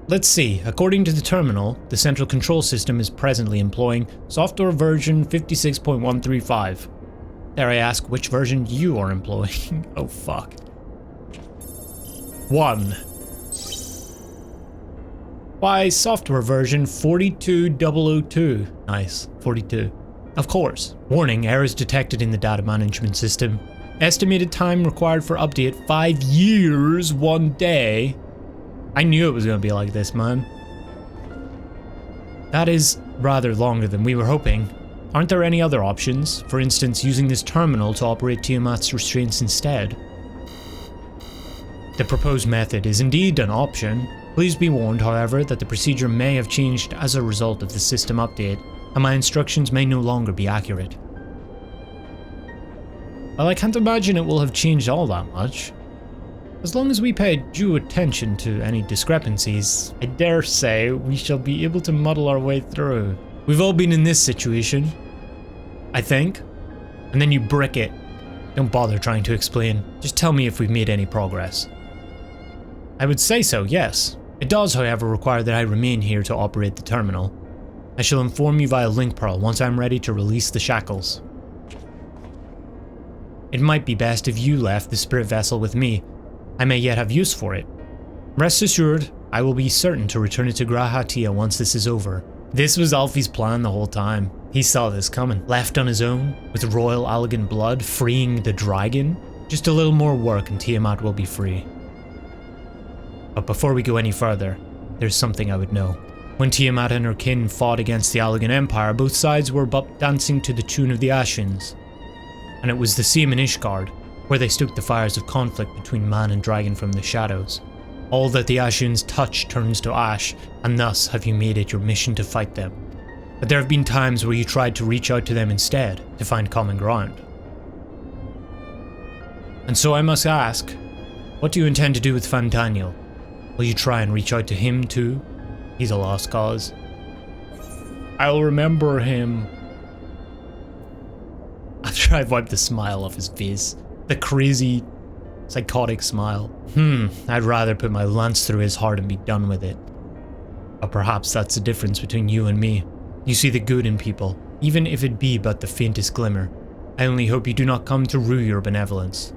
Let's see. According to the terminal, the central control system is presently employing software version 56.135. Dare I ask which version you are employing? Oh fuck. 1. Why, software version 42002. Nice, 42. Of course. Warning, errors detected in the data management system. Estimated time required for update 5 years, 1 day. I knew it was going to be like this, man. That is rather longer than we were hoping. Aren't there any other options? For instance, using this terminal to operate Tiamat's restraints instead? The proposed method is indeed an option. Please be warned, however, that the procedure may have changed as a result of the system update, and my instructions may no longer be accurate. Well, I can't imagine it will have changed all that much. As long as we pay due attention to any discrepancies, I dare say we shall be able to muddle our way through. We've all been in this situation, I think. And then you brick it. Don't bother trying to explain. Just tell me if we've made any progress. I would say so, yes. It does, however, require that I remain here to operate the terminal. I shall inform you via link pearl once I'm ready to release the shackles. it might be best if you left the spirit vessel with me. I may yet have use for it. Rest assured, I will be certain to return it to G'raha Tia once this is over. This was Alfie's plan the whole time. He saw this coming. Left on his own, with royal Allagan blood, freeing the dragon. Just a little more work and Tiamat will be free. But before we go any further, there's something I would know. When Tiamat and her kin fought against the Allagan Empire, both sides were dancing to the tune of the Ascians. And it was the same in Ishgard, where they stoked the fires of conflict between man and dragon from the shadows. All that the Ascians touch turns to ash, and thus have you made it your mission to fight them. But there have been times where you tried to reach out to them instead, to find common ground. And so I must ask, what do you intend to do with Fandaniel? Will you try and reach out to him too? He's a lost cause. I'll remember him. After I've wiped the smile off his face. The crazy, psychotic smile. I'd rather put my lance through his heart and be done with it. But perhaps that's the difference between you and me. You see the good in people, even if it be but the faintest glimmer. I only hope you do not come to rue your benevolence.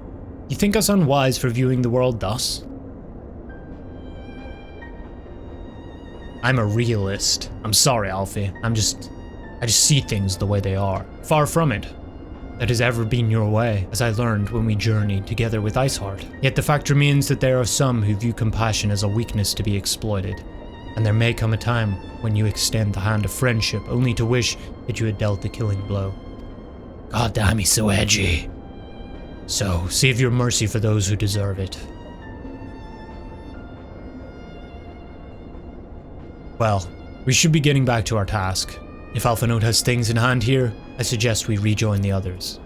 You think us unwise for viewing the world thus? I'm a realist. I'm sorry, Alfie. I just see things the way they are. Far from it. That has ever been your way, as I learned when we journeyed together with Iceheart. Yet the fact remains that there are some who view compassion as a weakness to be exploited. And there may come a time when you extend the hand of friendship only to wish that you had dealt the killing blow. God damn, he's so edgy. So, save your mercy for those who deserve it. Well, we should be getting back to our task. If Alphinaud has things in hand here, I suggest we rejoin the others.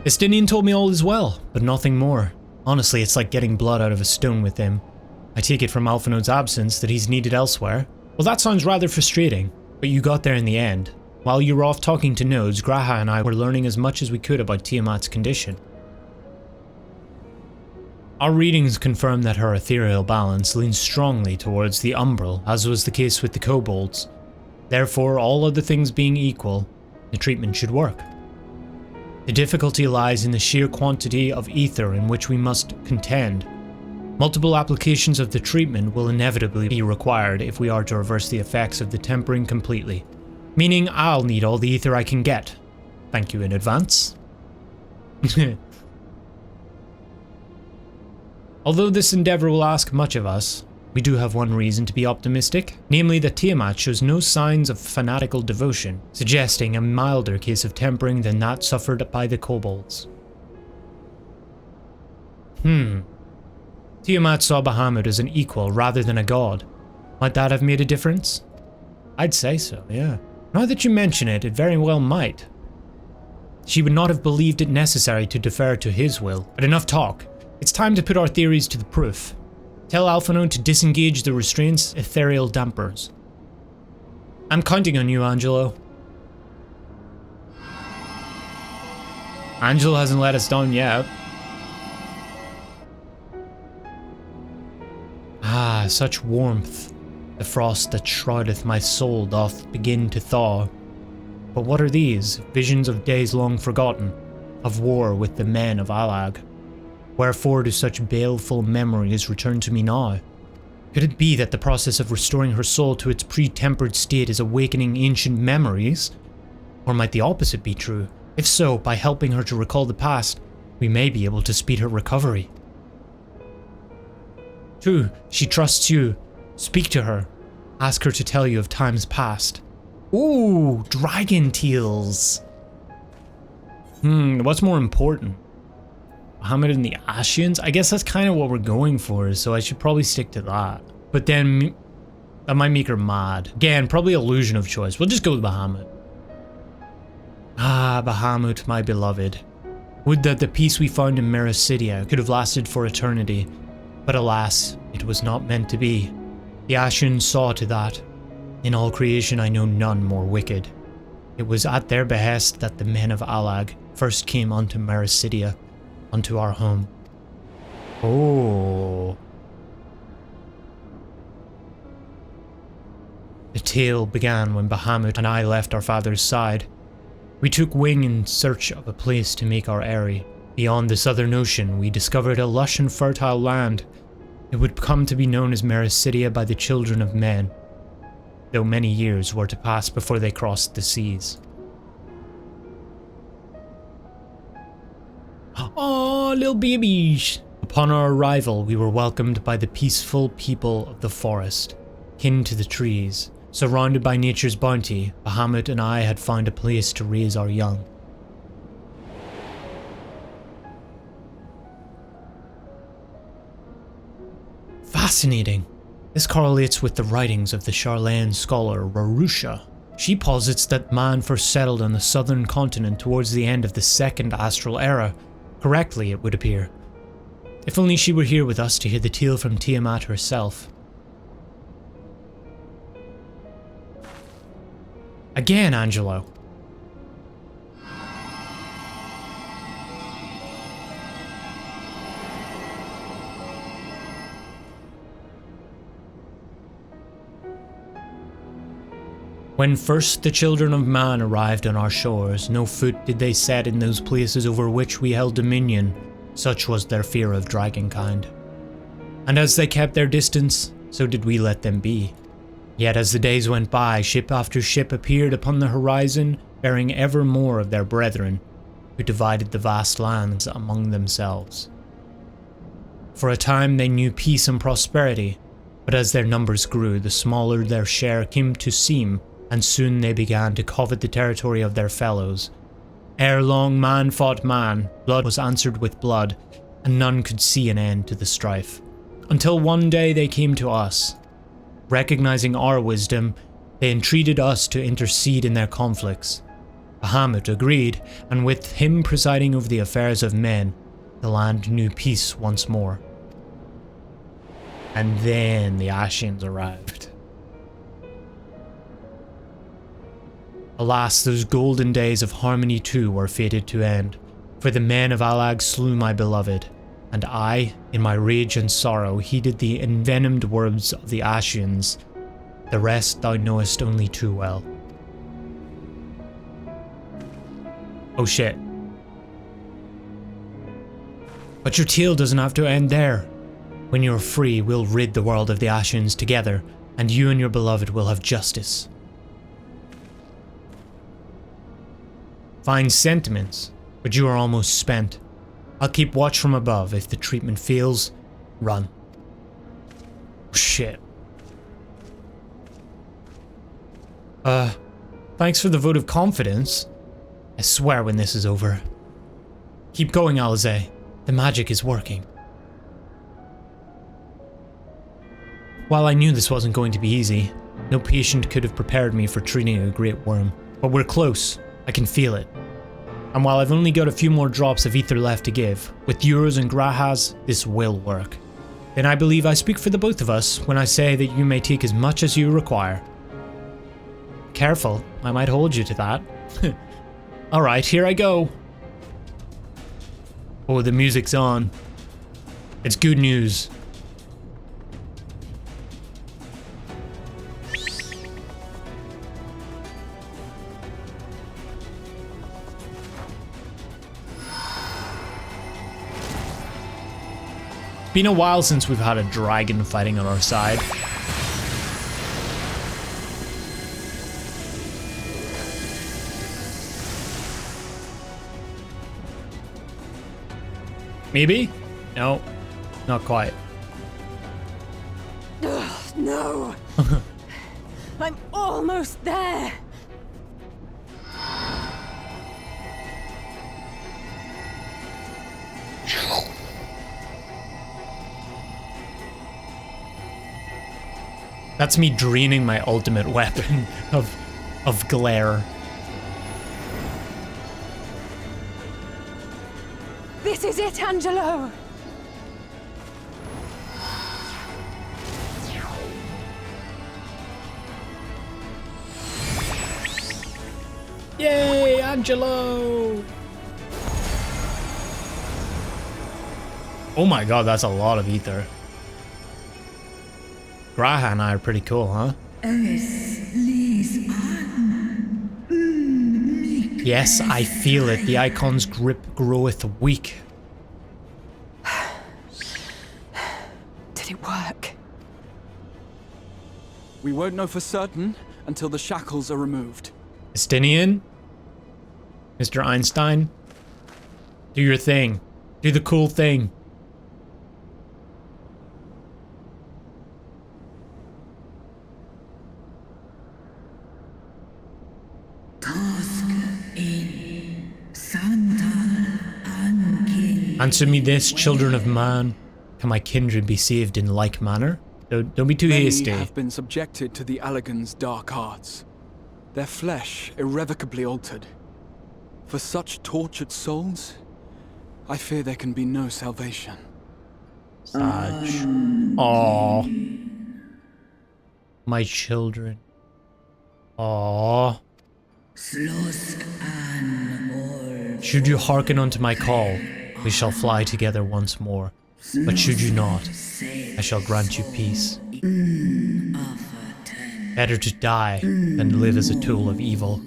Estinien told me all is well, but nothing more. Honestly, it's like getting blood out of a stone with him. I take it from Alphinaud's absence that he's needed elsewhere. Well, that sounds rather frustrating, but you got there in the end. While you were off talking to nodes, G'raha and I were learning as much as we could about Tiamat's condition. Our readings confirm that her ethereal balance leans strongly towards the umbral, as was the case with the kobolds. Therefore, all other things being equal, the treatment should work. The difficulty lies in the sheer quantity of ether in which we must contend. Multiple applications of the treatment will inevitably be required if we are to reverse the effects of the tempering completely. Meaning I'll need all the ether I can get. Thank you in advance. Although this endeavor will ask much of us, we do have one reason to be optimistic, namely that Tiamat shows no signs of fanatical devotion, suggesting a milder case of tempering than that suffered by the kobolds. Tiamat saw Bahamut as an equal rather than a god. Might that have made a difference? I'd say so, yeah. Now that you mention it, it very well might. She would not have believed it necessary to defer to his will, but enough talk. It's time to put our theories to the proof. Tell Alphinaud to disengage the restraints, ethereal dampers. I'm counting on you, Angelo. Angelo hasn't let us down yet. Ah, such warmth. The frost that shroudeth my soul doth begin to thaw. But what are these? Visions of days long forgotten, of war with the men of Allag. Wherefore do such baleful memories return to me now? Could it be that the process of restoring her soul to its pre-tempered state is awakening ancient memories? Or might the opposite be true? If so, by helping her to recall the past, we may be able to speed her recovery. True, she trusts you. Speak to her. Ask her to tell you of times past. Ooh, dragon teals. What's more important? Bahamut and the Ascians? I guess that's kind of what we're going for, so I should probably stick to that. But then, that might make her mad. Again, probably illusion of choice. We'll just go with Bahamut. Ah, Bahamut, my beloved. Would that the peace we found in Mericidia could have lasted for eternity. But alas, it was not meant to be. The Ascians saw to that. In all creation I know none more wicked. It was at their behest that the men of Allag first came unto Mericidia, unto our home. Oh. The tale began when Bahamut and I left our father's side. We took wing in search of a place to make our eyrie. Beyond the southern ocean, we discovered a lush and fertile land. It would come to be known as Mericidia by the children of men, though many years were to pass before they crossed the seas. Oh, little babies! Upon our arrival, we were welcomed by the peaceful people of the forest, kin to the trees. Surrounded by nature's bounty, Bahamut and I had found a place to raise our young. Fascinating. This correlates with the writings of the Charlayan scholar Rarusha. She posits that man first settled on the southern continent towards the end of the Second Astral Era. Correctly, it would appear. If only she were here with us to hear the tale from Tiamat herself. Again, Angelo. When first the children of man arrived on our shores, no foot did they set in those places over which we held dominion, such was their fear of dragonkind. And as they kept their distance, so did we let them be. Yet as the days went by, ship after ship appeared upon the horizon, bearing ever more of their brethren, who divided the vast lands among themselves. For a time they knew peace and prosperity, but as their numbers grew, the smaller their share came to seem, and soon they began to covet the territory of their fellows. Ere long man fought man, blood was answered with blood, and none could see an end to the strife. Until one day they came to us. Recognizing our wisdom, they entreated us to intercede in their conflicts. Bahamut agreed, and with him presiding over the affairs of men, the land knew peace once more. And then the Ascians arrived. Alas, those golden days of harmony too were fated to end, for the men of Alag slew my beloved, and I, in my rage and sorrow, heeded the envenomed words of the Ascians. The rest thou knowest only too well. Oh shit. But your tale doesn't have to end there. When you're free, we'll rid the world of the Ascians together, and you and your beloved will have justice. Fine sentiments, but you are almost spent. I'll keep watch from above. If the treatment fails, run. Oh, shit. Thanks for the vote of confidence. I swear when this is over. Keep going, Eorzea. The magic is working. While I knew this wasn't going to be easy, no patient could have prepared me for treating a great worm. But we're close. I can feel it. And while I've only got a few more drops of ether left to give, with yours and Graha's, this will work. Then I believe I speak for the both of us when I say that you may take as much as you require. Careful, I might hold you to that. Alright, here I go. Oh, the music's on. It's good news. Been a while since we've had a dragon fighting on our side. Maybe? No, not quite. Ugh, no. I'm almost there. That's me draining my ultimate weapon of glare. This is it, Angelo! Yay, Angelo! Oh my god, that's a lot of ether. Graha and I are pretty cool, huh? Yes, I feel it. The icon's grip groweth weak. Did it work? We won't know for certain until the shackles are removed. Estinien? Mr. Einstein? Do your thing. Do the cool thing. Answer me this, children of man. Can my kindred be saved in like manner? Don't be too hasty. Many have been subjected to the Allagan's dark arts. Their flesh irrevocably altered. For such tortured souls, I fear there can be no salvation. Saj. Aww. My children. Aww. Should you hearken unto my call, we shall fly together once more. But should you not, I shall grant you peace. Better to die than live as a tool of evil.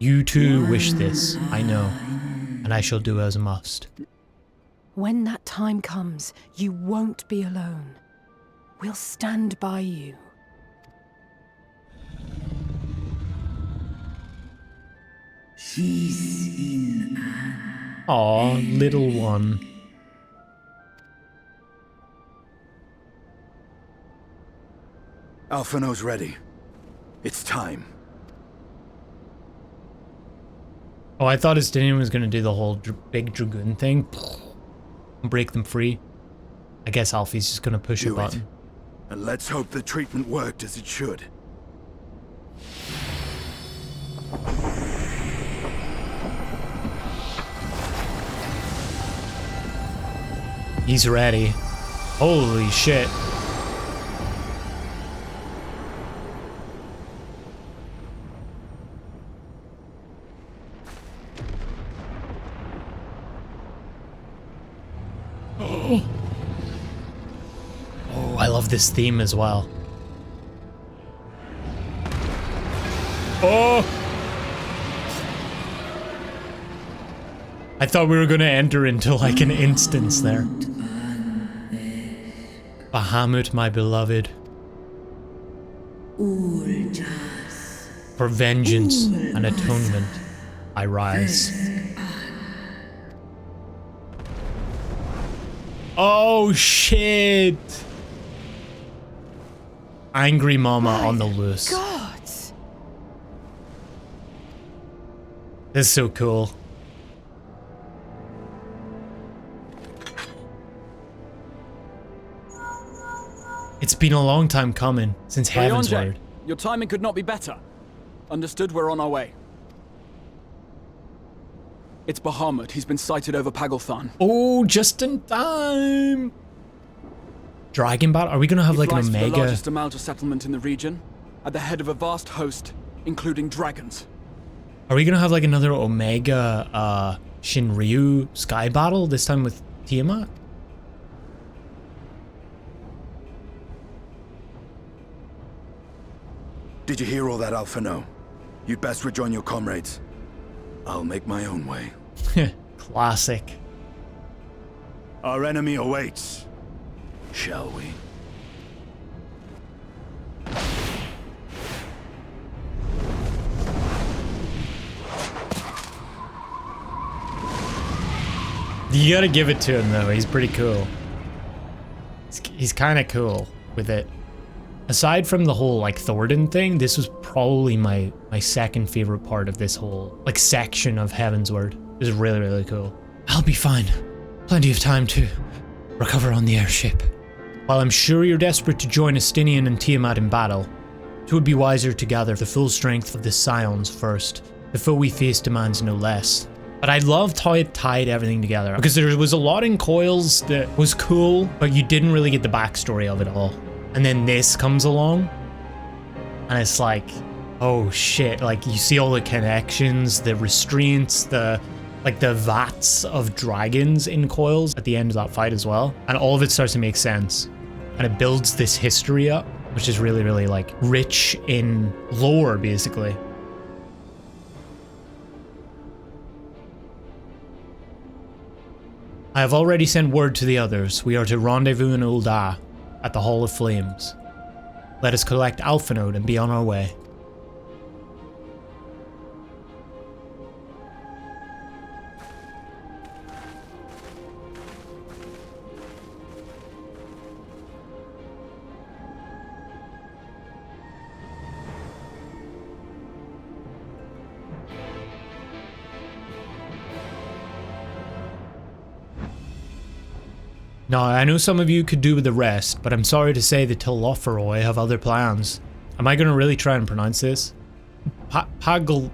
You too wish this, I know, and I shall do as must. When that time comes, you won't be alone. We'll stand by you. Aw, little one. Alphino's ready. It's time. Oh, I thought Estinien was gonna do the whole big dragoon thing. Break them free. I guess Alfie's just gonna push a button. And let's hope the treatment worked as it should. He's ready. Holy shit. Oh, I love this theme as well. Oh! I thought we were gonna enter into like an instance there. Bahamut, my beloved. For vengeance and atonement, I rise. Oh shit! Angry mama on the loose. God. This is so cool. It's been a long time coming, since Heaven's Word. Your timing could not be better. Understood, we're on our way. It's Bahamut. He's been sighted over Paglth'an. Oh, just in time! Dragon battle? Are we gonna have like an Omega? The largest Amalja settlement in the region, at the head of a vast host, including dragons. Are we gonna have like another Omega Shinryu sky battle, this time with Tiamat? Did you hear all that, Alphino? You'd best rejoin your comrades. I'll make my own way. Classic. Our enemy awaits. Shall we? You gotta give it to him though, he's pretty cool. He's kinda cool with it. Aside from the whole like Thornton thing, this was probably my second favorite part of this whole like section of Heaven's Word. It was really, really cool. I'll be fine. Plenty of time to recover on the airship. While I'm sure you're desperate to join Estinien and Tiamat in battle, it would be wiser to gather the full strength of the Scions first. The foe we face demands no less. But I loved how it tied everything together, because there was a lot in Coils that was cool, but you didn't really get the backstory of it all. And then this comes along, and it's like, oh shit, like you see all the connections, the restraints, the vats of dragons in Coils at the end of that fight as well. And all of it starts to make sense. And it builds this history up which is really, really like rich in lore, basically. I have already sent word to the others. We are to rendezvous in Ul'dah at the Hall of Flames. Let us collect Alphanode and be on our way. Now, I know some of you could do with the rest, but I'm sorry to say the Paglth'an have other plans. Am I going to really try and pronounce this? Paglth'an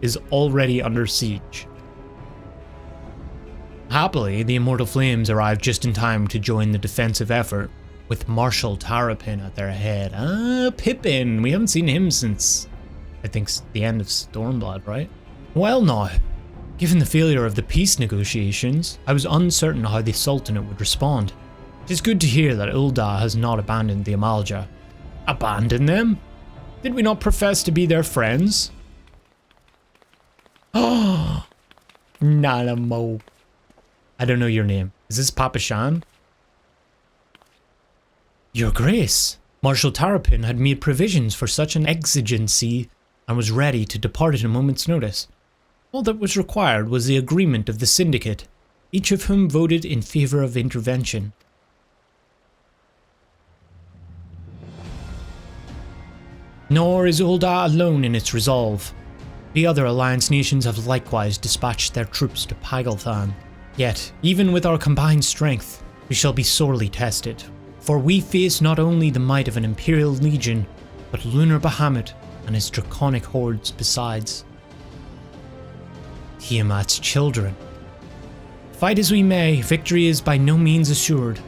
is already under siege. Happily, the Immortal Flames arrived just in time to join the defensive effort, with Marshal Tarapin at their head. Pippin! We haven't seen him since, I think, the end of Stormblood, right? Well, now. Given the failure of the peace negotiations, I was uncertain how the Sultanate would respond. It is good to hear that Ul'dah has not abandoned the Amalja. Abandon them? Did we not profess to be their friends? Oh, Nanamo. I don't know your name. Is this Papa Shan? Your Grace, Marshal Tarapin had made provisions for such an exigency and was ready to depart at a moment's notice. All that was required was the agreement of the Syndicate, each of whom voted in favor of intervention. Nor is Ul'dah alone in its resolve. The other Alliance nations have likewise dispatched their troops to Paglth'an. Yet, even with our combined strength, we shall be sorely tested, for we face not only the might of an Imperial Legion, but Lunar Bahamut and his draconic hordes besides. Tiamat's children. Fight as we may, victory is by no means assured.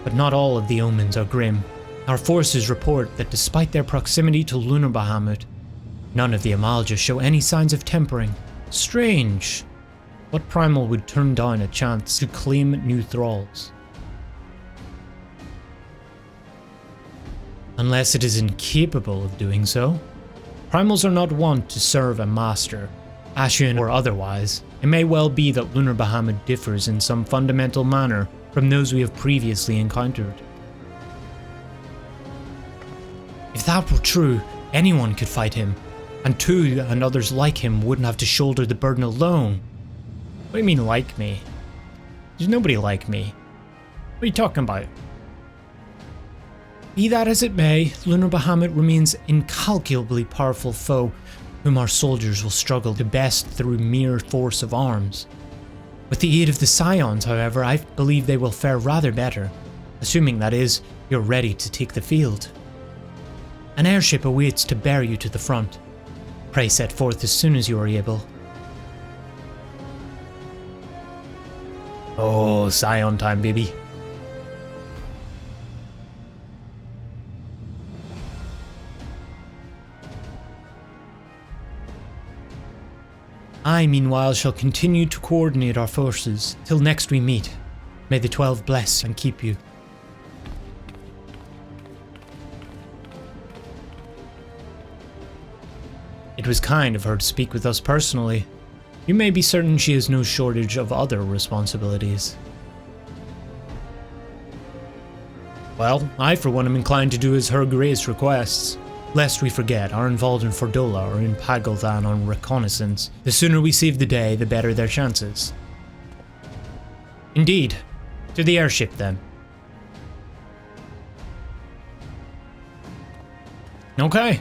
But not all of the omens are grim. Our forces report that despite their proximity to Lunar Bahamut, none of the Amalja show any signs of tempering. Strange. What primal would turn down a chance to claim new thralls? Unless it is incapable of doing so. Primals are not wont to serve a master, Ashen or otherwise. It may well be that Lunar Bahamut differs in some fundamental manner from those we have previously encountered. If that were true, anyone could fight him, and Tu and others like him wouldn't have to shoulder the burden alone. What do you mean, like me? There's nobody like me. What are you talking about? Be that as it may, Lunar Bahamut remains an incalculably powerful foe whom our soldiers will struggle to best through mere force of arms. With the aid of the Scions, however, I believe they will fare rather better, assuming, that is, you're ready to take the field. An airship awaits to bear you to the front. Pray set forth as soon as you are able. Oh, Scion time, baby. I, meanwhile, shall continue to coordinate our forces till next we meet. May the 12 bless and keep you. It was kind of her to speak with us personally. You may be certain she has no shortage of other responsibilities. Well, I for one am inclined to do as Her Grace requests. Lest we forget, our involved in Fordola or in Paglth'an on reconnaissance. The sooner we save the day, the better their chances. Indeed. To the airship, then. Okay.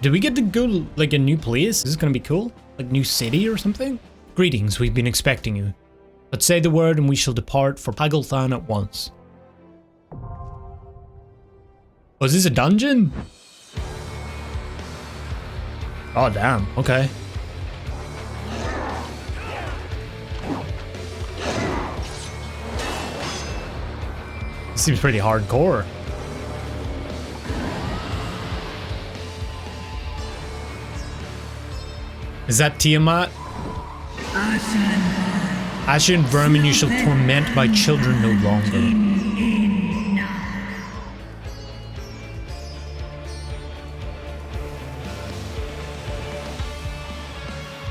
Did we get to go, like, a new place? Is this gonna be cool? Like, new city or something? Greetings, we've been expecting you. But say the word and we shall depart for Paglth'an at once. Oh, is this a dungeon? Oh, damn. Okay. This seems pretty hardcore. Is that Tiamat? Ashen vermin, you shall torment my children no longer.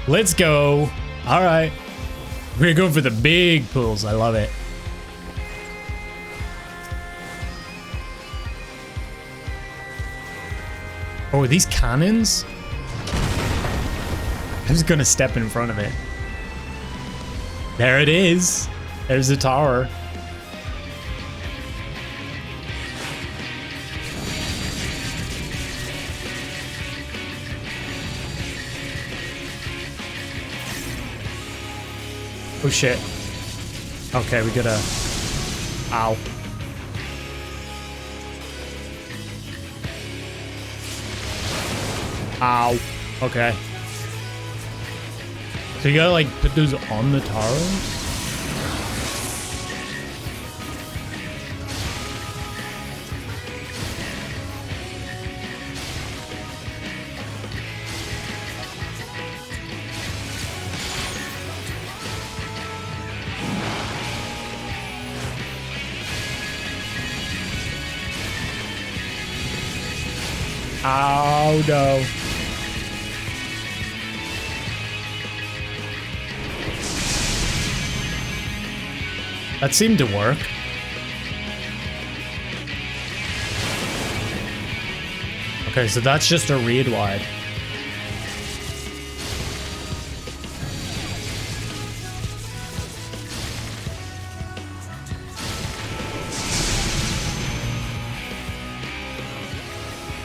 Let's go. All right. We're going for the big pools. I love it. Oh, are these cannons? I'm just gonna step in front of it. There it is. There's the tower. Oh shit. Okay, we gotta... Ow. Ow. Okay. So you gotta like put those on the towers? Oh no. That seemed to work. Okay, so that's just a read wide.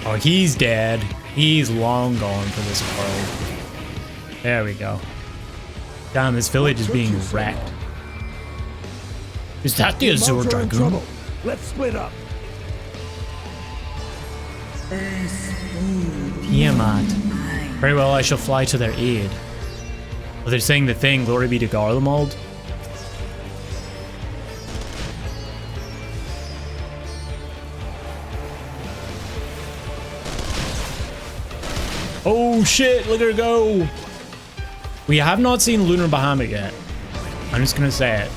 Oh, he's dead. He's long gone for this world. There we go. Damn, this village is being wrecked. Is that the Azure Dragoon? Let's split up. Tiamat. Very well, I shall fly to their aid. Oh, they're saying the thing, glory be to Garlemald. Oh shit, look at her go. We have not seen Lunar Bahamut yet. I'm just gonna say it.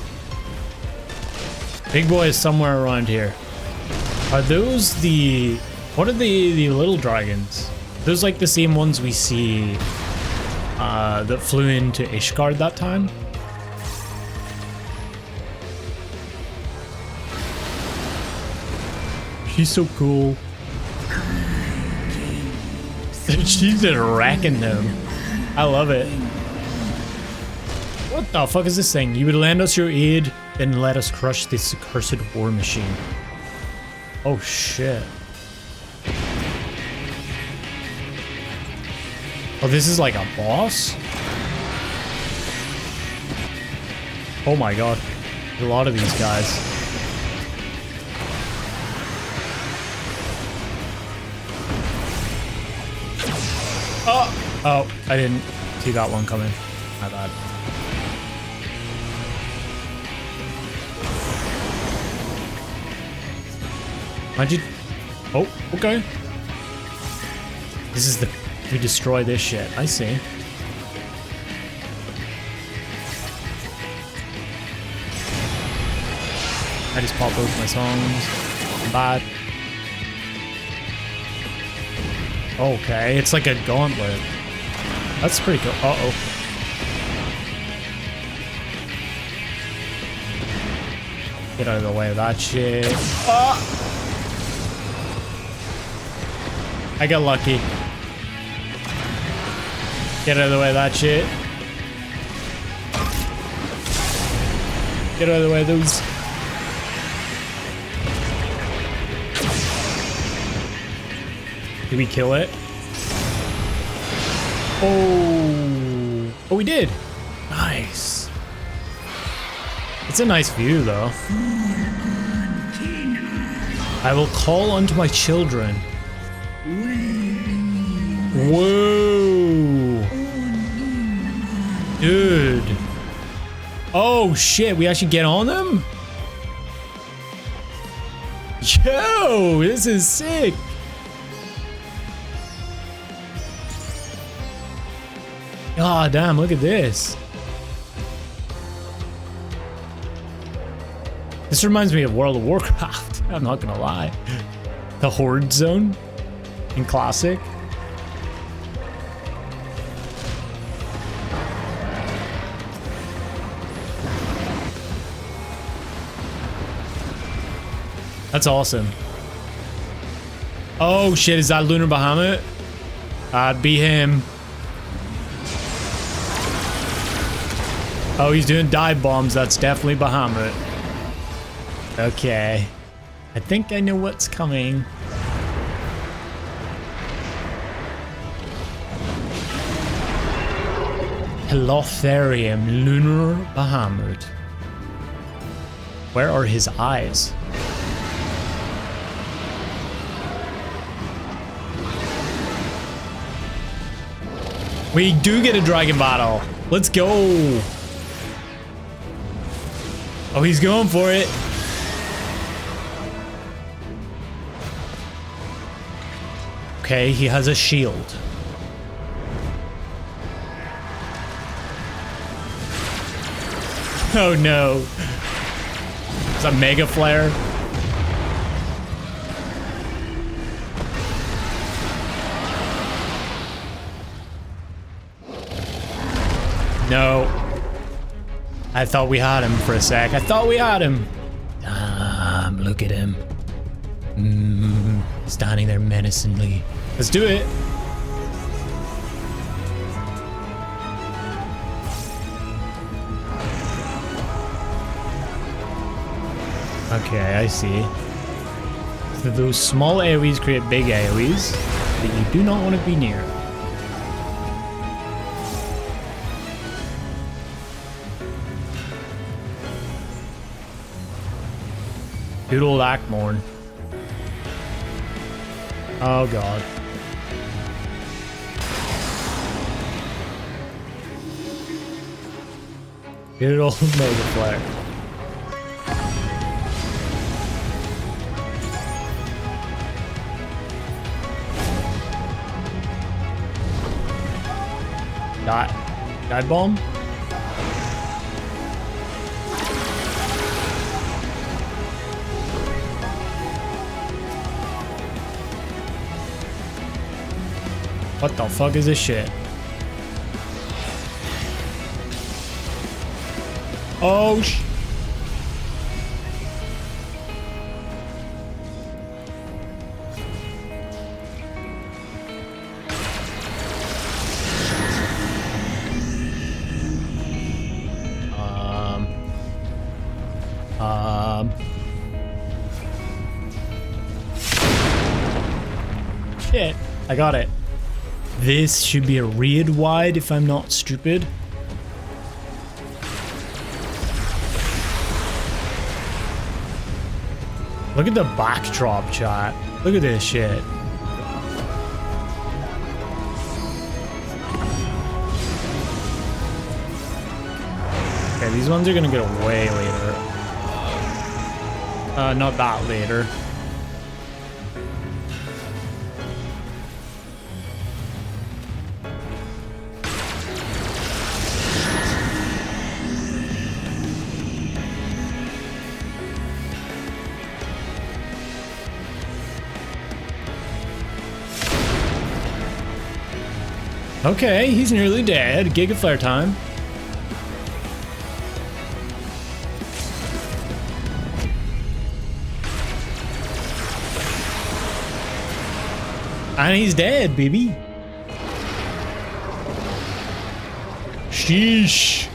Big boy is somewhere around here. Are those the... What are the little dragons? Those like the same ones we see that flew into Ishgard that time? She's so cool. She's just wrecking them. I love it. What the fuck is this thing? You would lend us your aid, then let us crush this accursed war machine. Oh shit. Oh, this is like a boss? Oh my god. A lot of these guys. Oh, I didn't see that one coming. My bad. Why'd you... Oh, okay. This is the... We destroy this shit. I see. I just pop both my songs. I'm bad. Okay, it's like a gauntlet. That's pretty cool. Uh-oh. Get out of the way of that shit. Oh! I got lucky. Get out of the way of that shit. Get out of the way of those. Did we kill it? Oh. Oh, we did. Nice. It's a nice view, though. I will call unto my children. Whoa. Dude. Oh, shit. We actually get on them? Yo, this is sick. God damn, look at this. This reminds me of World of Warcraft. I'm not gonna lie. The Horde Zone in Classic. That's awesome. Oh shit, is that Lunar Bahamut? That'd be him. Oh, he's doing dive bombs. That's definitely Bahamut. Okay. I think I know what's coming. Helotharium Lunar Bahamut. Where are his eyes? We do get a dragon battle. Let's go. Oh, he's going for it. Okay, he has a shield. Oh no. It's a mega flare. No. I thought we had him for a sec. I thought we had him. Look at him. Standing there menacingly. Let's do it. Okay, I see. So those small AoEs create big AoEs that you do not want to be near. Good old Akmorn. Oh god. Good old Mega Flare. Dive bomb? What the fuck is this shit? Oh sh... Shit, I got it. This should be a read wide if I'm not stupid. Look at the backdrop, chat. Look at this shit. Okay, these ones are gonna get way later. Not that later. Okay, he's nearly dead. Giga Flare time. And he's dead, baby. Sheesh.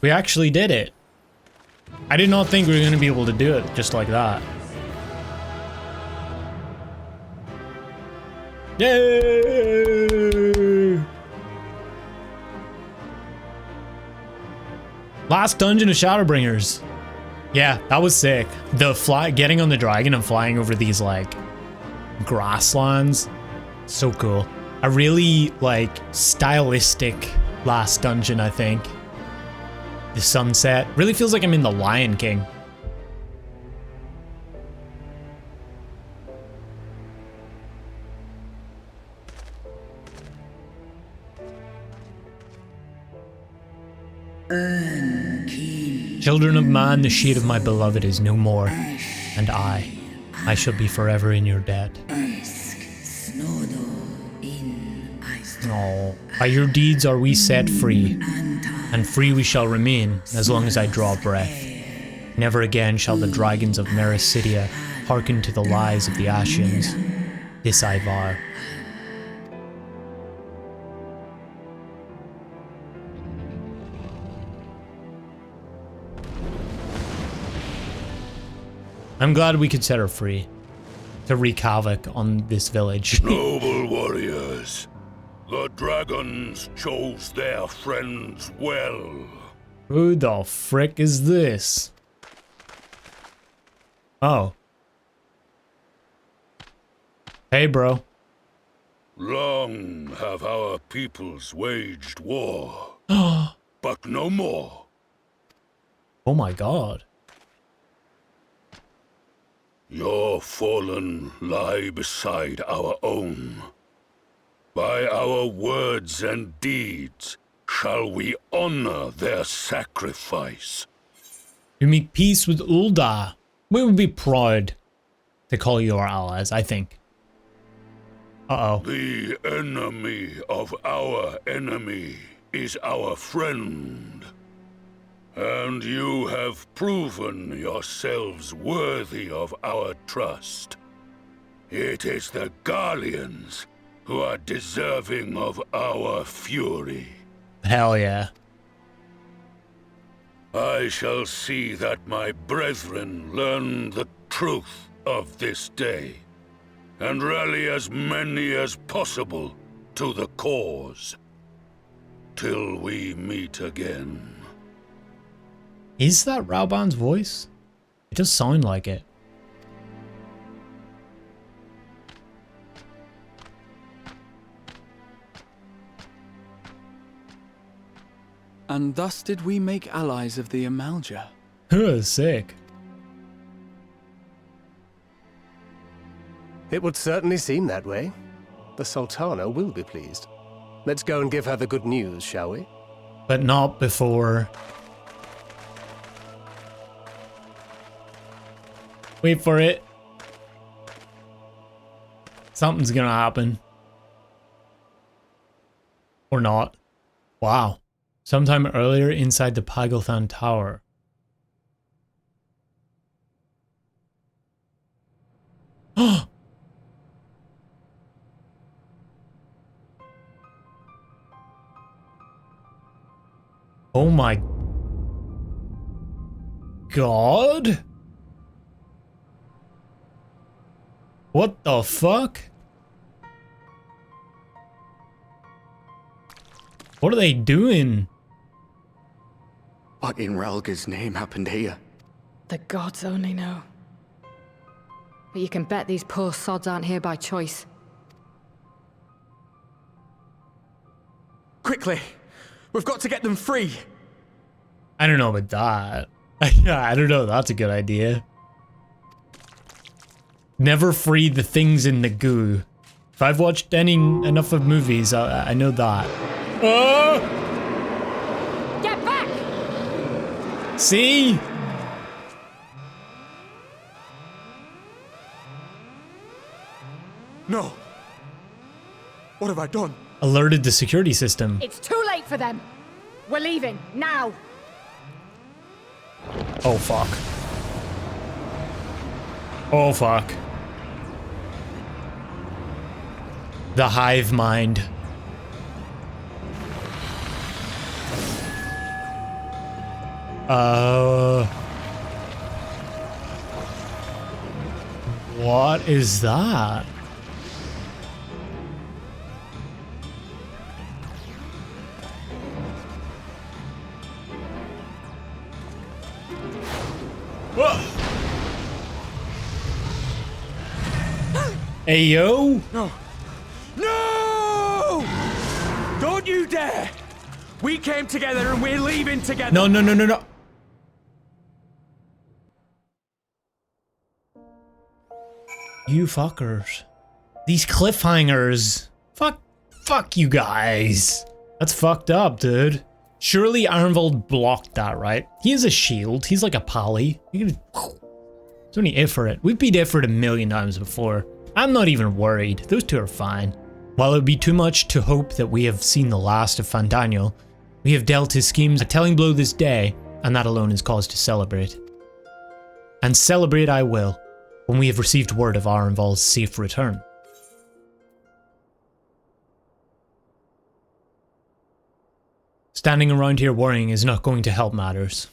We actually did it. I did not think we were going to be able to do it just like that. Yay! Last dungeon of Shadowbringers. Yeah, that was sick. The getting on the dragon and flying over these like grasslands. So cool. A really like stylistic last dungeon, I think. The sunset really feels like I'm in the Lion King. Children of man, the shade of my beloved is no more, and I shall be forever in your debt. Oh, by your deeds are we set free, and free we shall remain as long as I draw breath. Never again shall the dragons of Mericidia hearken to the lies of the Ascians. This I vow. I'm glad we could set her free to wreak havoc on this village. Noble warriors, the dragons chose their friends well. Who the frick is this? Oh. Hey, bro. Long have our peoples waged war, but no more. Oh my god. Your fallen lie beside our own. By our words and deeds shall we honor their sacrifice. You make peace with Ul'dah. We would be proud to call you our allies, I think. Uh-oh. The enemy of our enemy is our friend. And you have proven yourselves worthy of our trust. It is the Garleans who are deserving of our fury. Hell yeah. I shall see that my brethren learn the truth of this day, and rally as many as possible to the cause, till we meet again. Is that Rauban's voice? It does sound like it. And thus did we make allies of the Amalja. Sick. It would certainly seem that way. The Sultana will be pleased. Let's go and give her the good news, shall we? But not before... Wait for it. Something's gonna happen. Or not. Wow. Sometime earlier inside the Paglth'an Tower. Oh my god? What the fuck? What are they doing? What in Relga's name happened here? The gods only know. But you can bet these poor sods aren't here by choice. Quickly! We've got to get them free! I don't know about that. I don't know, that's a good idea. Never free the things in the goo. If I've watched enough of movies, I know that. Get back! See? No. What have I done? Alerted the security system. It's too late for them. We're leaving, now! Oh fuck. Oh fuck. The hive mind. What is that? Hey, yo! No! No! Don't you dare! We came together and we're leaving together! No, no, no, no, no! You fuckers. These cliffhangers. Fuck you guys. That's fucked up, dude. Surely Arnvold blocked that, right? He has a shield. He's like a pally. It's only Ifrit. We've beat Ifrit a million times before. I'm not even worried. Those two are fine. While it would be too much to hope that we have seen the last of Fandaniel, we have dealt his schemes a telling blow this day, and that alone is cause to celebrate. And celebrate I will, when we have received word of Arnvold's safe return. Standing around here worrying is not going to help matters.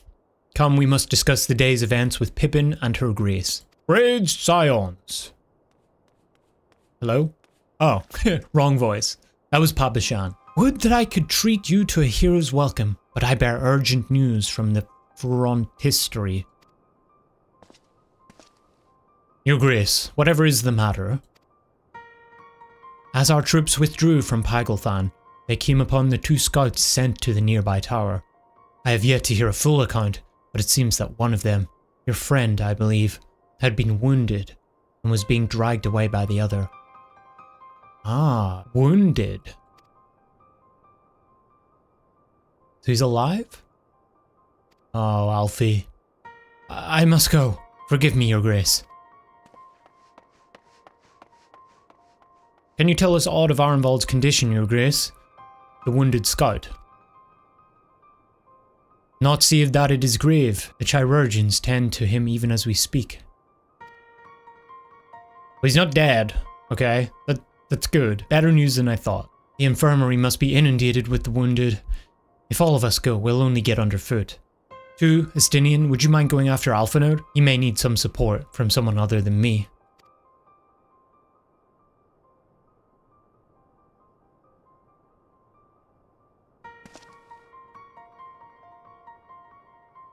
Come, we must discuss the day's events with Pippin and her grace. Rage Scions. Hello? Oh, wrong voice. That was Paglth'an. Would that I could treat you to a hero's welcome, but I bear urgent news from the frontistery. Your grace, whatever is the matter? As our troops withdrew from Paglth'an, they came upon the 2 scouts sent to the nearby tower. I have yet to hear a full account, but it seems that one of them, your friend, I believe, had been wounded and was being dragged away by the other. Ah, wounded. So he's alive? Oh, Alfie. I must go. Forgive me, your grace. Can you tell us aught of Arnvold's condition, your grace? The wounded scout. Not save that it is grave. The chirurgeons tend to him even as we speak. Well, he's not dead, okay? That's good. Better news than I thought. The infirmary must be inundated with the wounded. If all of us go, we'll only get underfoot. 2, Estinien, would you mind going after Alphanode? He may need some support from someone other than me.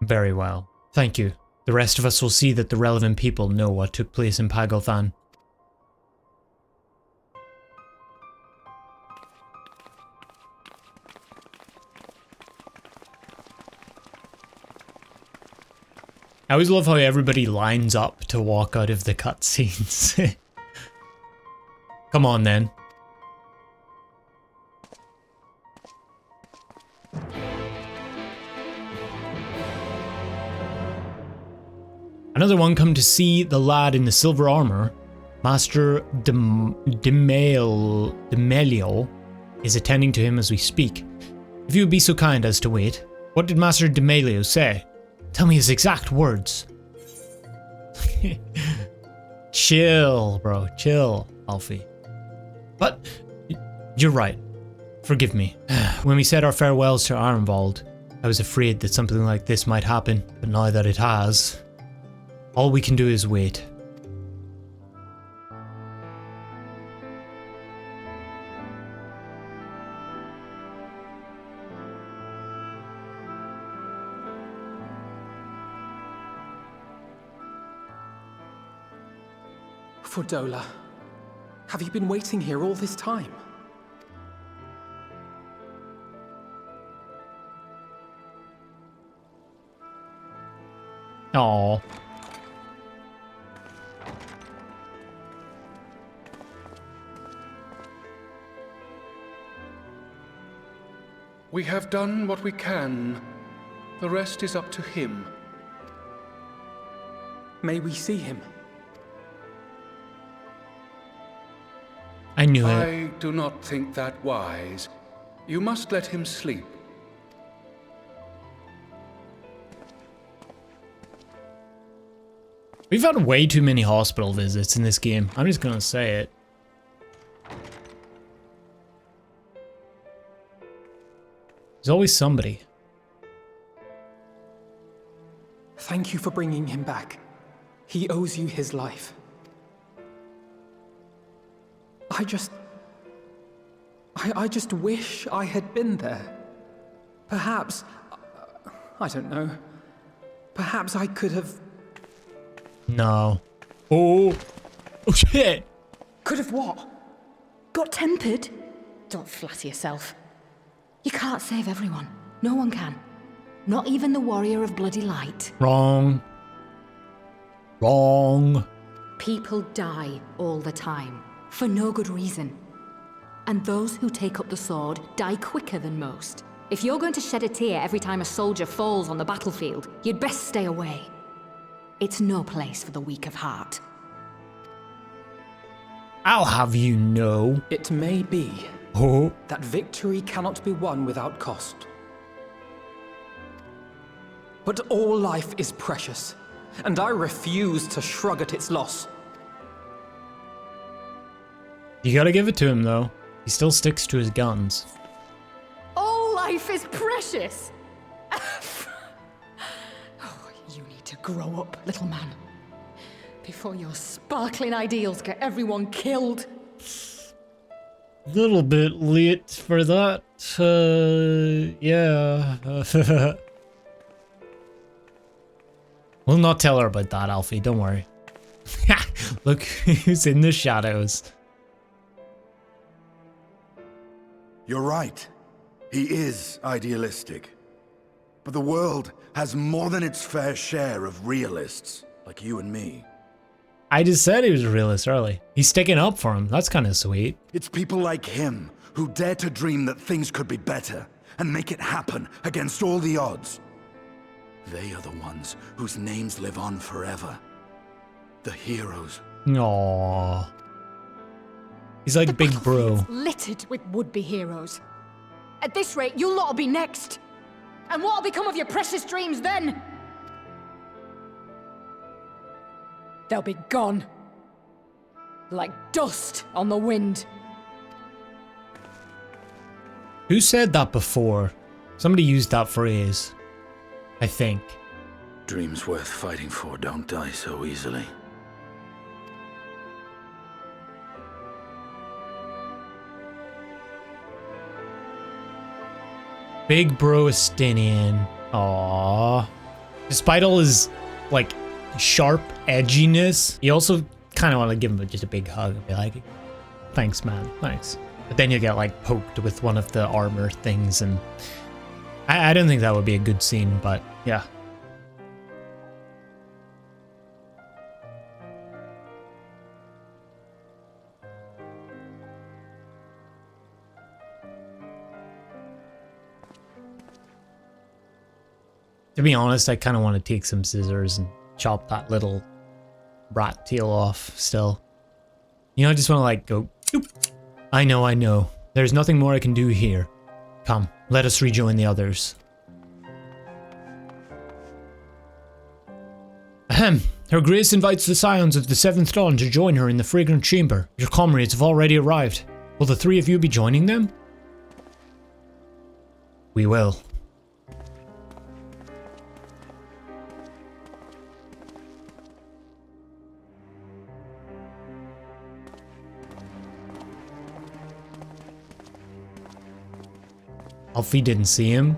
Very well. Thank you. The rest of us will see that the relevant people know what took place in Paglth'an. I always love how everybody lines up to walk out of the cutscenes. Come on then. Another one come to see the lad in the silver armor. Master Demelio is attending to him as we speak. If you would be so kind as to wait. What did Master Demelio say? Tell me his exact words. Chill, bro. Chill, Alfie. But, you're right. Forgive me. When we said our farewells to Arnvold, I was afraid that something like this might happen, but now that it has, all we can do is wait. Fordola, have you been waiting here all this time? Aww. We have done what we can. The rest is up to him. May we see him? I knew it. I do not think that wise. You must let him sleep. We've had way too many hospital visits in this game. I'm just gonna say it. There's always somebody. Thank you for bringing him back. He owes you his life. I just wish I had been there. Perhaps, I don't know. Perhaps I could have... No. Oh shit! Could have what? Got tempered? Don't flatter yourself. You can't save everyone. No one can. Not even the warrior of bloody light. Wrong. Wrong. People die all the time, for no good reason. And those who take up the sword die quicker than most, If you're going to shed a tear every time a soldier falls on the battlefield, you'd best stay away. It's no place for the weak of heart. I'll have you know. It may be that victory cannot be won without cost. But all life is precious, and I refuse to shrug at its loss. You gotta give it to him, though. He still sticks to his guns. All life is precious! Oh, you need to grow up, little man. Before your sparkling ideals get everyone killed. Little bit late for that. Yeah. We'll not tell her about that, Alfie. Don't worry. Look who's in the shadows. You're right. He is idealistic. But the world has more than its fair share of realists, like you and me. I just said he was a realist early. He's sticking up for him. That's kind of sweet. It's people like him who dare to dream that things could be better and make it happen against all the odds. They are the ones whose names live on forever. The heroes. Aww. He's like Big Bro. Littered with would-be heroes. At this rate, you'll lot'll be next. And what'll become of your precious dreams then? They'll be gone. Like dust on the wind. Who said that before? Somebody used that phrase. I think. Dreams worth fighting for don't die so easily. Big Bro Estinien. Aww. Despite all his, like, sharp edginess, you also kind of want to give him just a big hug and be like, thanks, man, thanks. But then you get, like, poked with one of the armor things, and I don't think that would be a good scene, but yeah. To be honest, I kind of want to take some scissors and chop that little rat tail off still. You know, I just want to like go, oop. I know. There's nothing more I can do here. Come, let us rejoin the others. Ahem. Her Grace invites the Scions of the 7th Dawn to join her in the Fragrant Chamber. Your comrades have already arrived. Will the three of you be joining them? We will. Alfie didn't see him.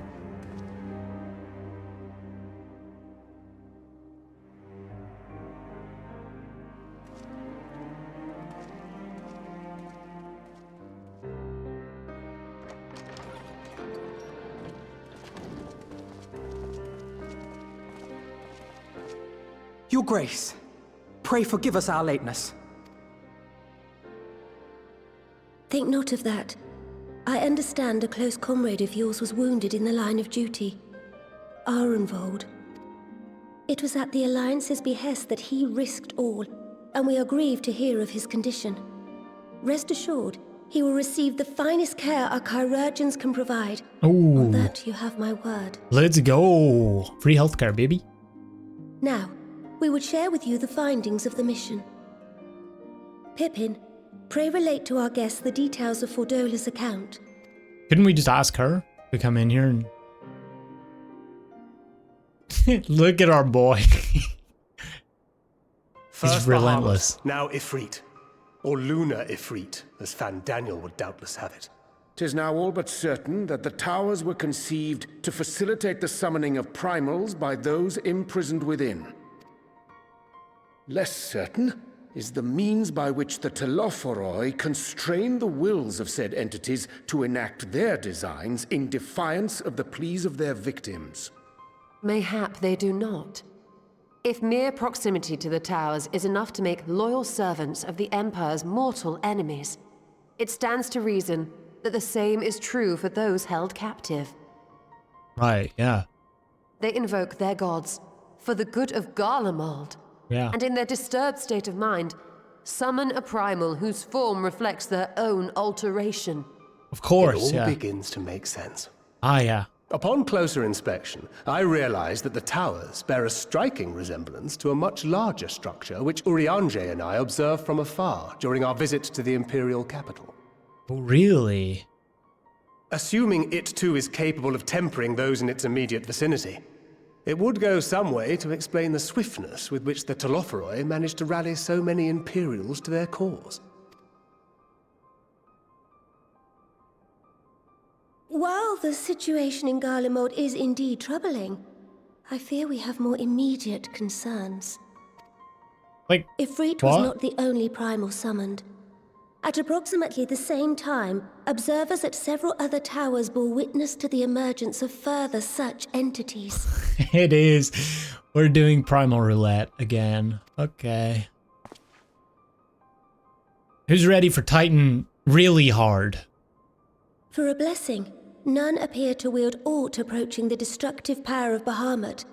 Your Grace, pray forgive us our lateness. Think not of that. I understand a close comrade of yours was wounded in the line of duty. Arenvold. It was at the Alliance's behest that he risked all, and we are grieved to hear of his condition. Rest assured, he will receive the finest care our chirurgeons can provide. Ooh. On that you have my word. Let's go. Free healthcare, baby. Now, we would share with you the findings of the mission. Pippin, pray relate to our guests the details of Fordola's account. Couldn't we just ask her to come in here and... Look at our boy. He's relentless. Bahamut, now Ifrit. Or Lunar Ifrit, as Fan Daniel would doubtless have it. 'Tis now all but certain that the towers were conceived to facilitate the summoning of primals by those imprisoned within. Less certain is the means by which the Telophoroi constrain the wills of said entities to enact their designs in defiance of the pleas of their victims. Mayhap they do not. If mere proximity to the towers is enough to make loyal servants of the Empire's mortal enemies, it stands to reason that the same is true for those held captive. Right, yeah. They invoke their gods for the good of Garlemald. Yeah. And in their disturbed state of mind, summon a primal whose form reflects their own alteration. Of course, it all yeah. begins to make sense. Ah, yeah. Upon closer inspection, I realized that the towers bear a striking resemblance to a much larger structure which Urianger and I observed from afar during our visit to the Imperial capital. Oh, really? Assuming it too is capable of tempering those in its immediate vicinity, it would go some way to explain the swiftness with which the Telophoroi managed to rally so many Imperials to their cause. While the situation in Garlemald is indeed troubling, I fear we have more immediate concerns. Like, Ifrit was not the only primal summoned. At approximately the same time, observers at several other towers bore witness to the emergence of further such entities. It is. We're doing primal roulette again. Okay. Who's ready for Titan really hard? For a blessing, none appear to wield aught approaching the destructive power of Bahamut,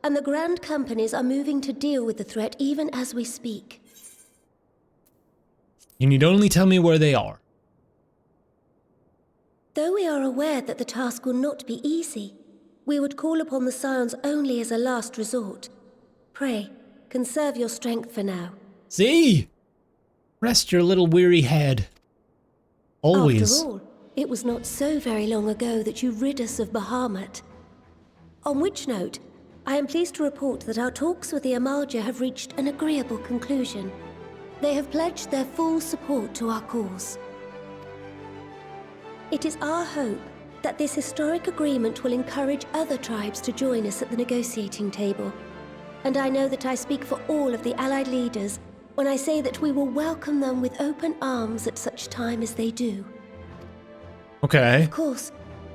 and the Grand Companies are moving to deal with the threat even as we speak. You need only tell me where they are. Though we are aware that the task will not be easy, we would call upon the Scions only as a last resort. Pray, conserve your strength for now. See? Rest your little weary head. Always. After all, it was not so very long ago that you rid us of Bahamut. On which note, I am pleased to report that our talks with the Amalja have reached an agreeable conclusion. They have pledged their full support to our cause. It is our hope that this historic agreement will encourage other tribes to join us at the negotiating table. And I know that I speak for all of the Allied leaders when I say that we will welcome them with open arms at such time as they do. Okay. Of course,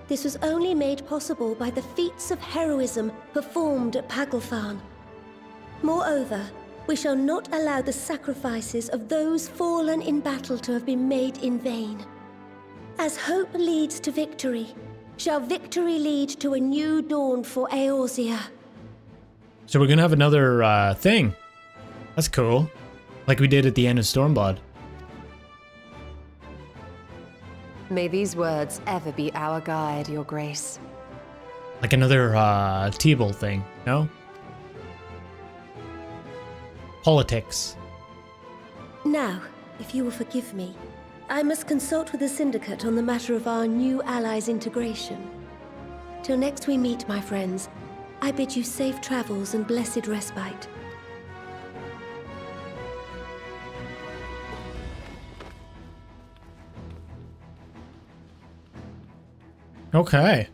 this was only made possible by the feats of heroism performed at Paglth'an. Moreover, we shall not allow the sacrifices of those fallen in battle to have been made in vain. As hope leads to victory, shall victory lead to a new dawn for Eorzea. So we're gonna have another thing. That's cool. Like we did at the end of Stormblood. May these words ever be our guide, Your Grace. Like another Teeble thing, no? Politics. Now, if you will forgive me, I must consult with the Syndicate on the matter of our new allies' integration. Till next we meet, my friends, I bid you safe travels and blessed respite. Okay.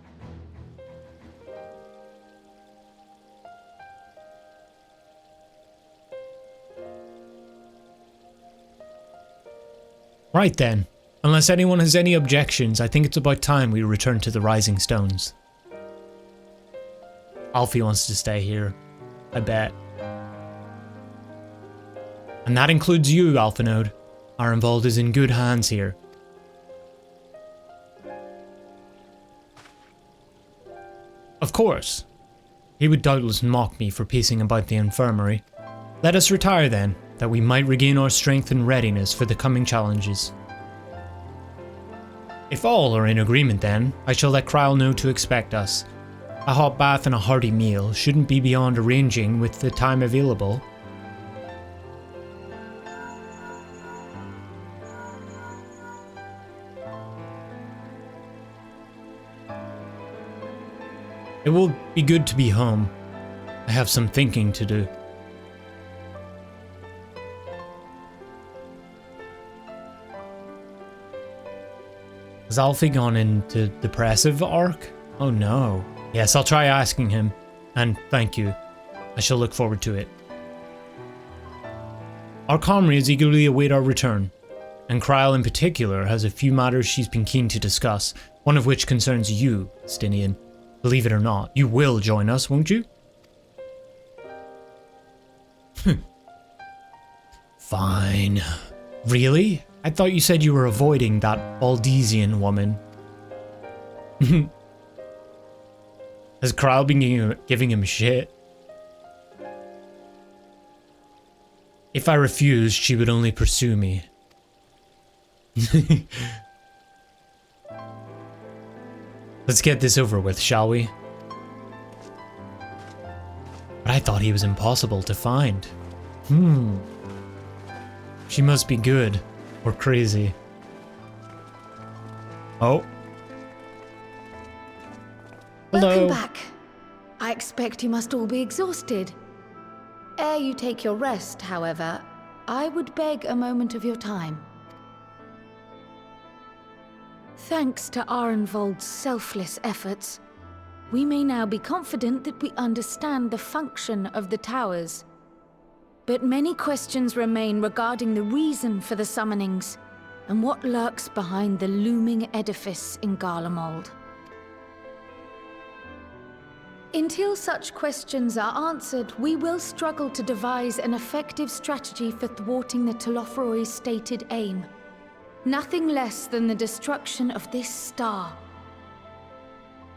Right then. Unless anyone has any objections, I think it's about time we return to the Rising Stones. Alfie wants to stay here. I bet. And that includes you, Alphanode. Arenvald is in good hands here. Of course. He would doubtless mock me for pacing about the infirmary. Let us retire then, that we might regain our strength and readiness for the coming challenges. If all are in agreement then, I shall let Krile know to expect us. A hot bath and a hearty meal shouldn't be beyond arranging with the time available. It will be good to be home. I have some thinking to do. Has Alfie gone into depressive arc? Oh no. Yes, I'll try asking him. And thank you. I shall look forward to it. Our comrades eagerly await our return. And Krile in particular has a few matters she's been keen to discuss, one of which concerns you, Estinien. Believe it or not, you will join us, won't you? Fine. Really? I thought you said you were avoiding that Baldesian woman. Has Krile been giving him shit? If I refused, she would only pursue me. Let's get this over with, shall we? But I thought he was impossible to find. She must be good. Or crazy. Oh. Hello. Welcome back. I expect you must all be exhausted. Ere you take your rest, however, I would beg a moment of your time. Thanks to Arenvold's selfless efforts, we may now be confident that we understand the function of the towers. But many questions remain regarding the reason for the summonings, and what lurks behind the looming edifice in Garlemald. Until such questions are answered, we will struggle to devise an effective strategy for thwarting the Telophoroi's stated aim. Nothing less than the destruction of this star.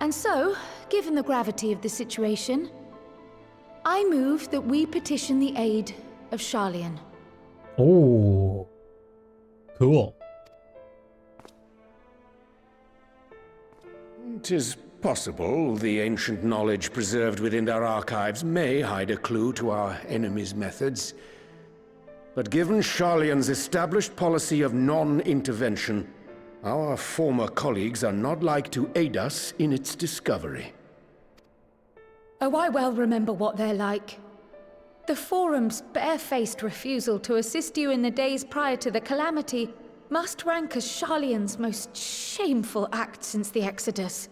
And so, given the gravity of the situation, I move that we petition the aid of Sharlayan. Oh, cool. 'Tis possible the ancient knowledge preserved within our archives may hide a clue to our enemy's methods. But given Sharlayan's established policy of non-intervention, our former colleagues are not like to aid us in its discovery. Oh, I well remember what they're like. The Forum's barefaced refusal to assist you in the days prior to the calamity must rank as Sharlayan's most shameful act since the Exodus.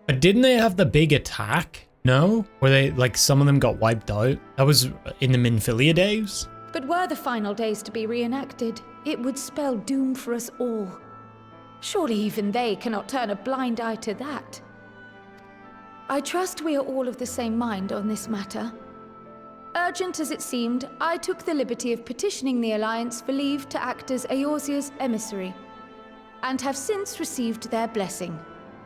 But didn't they have the big attack? No? Where they, like, some of them got wiped out? That was in the Minfilia days? But were the final days to be reenacted, it would spell doom for us all. Surely even they cannot turn a blind eye to that. I trust we are all of the same mind on this matter. Urgent as it seemed, I took the liberty of petitioning the Alliance for leave to act as Eorzea's emissary, and have since received their blessing.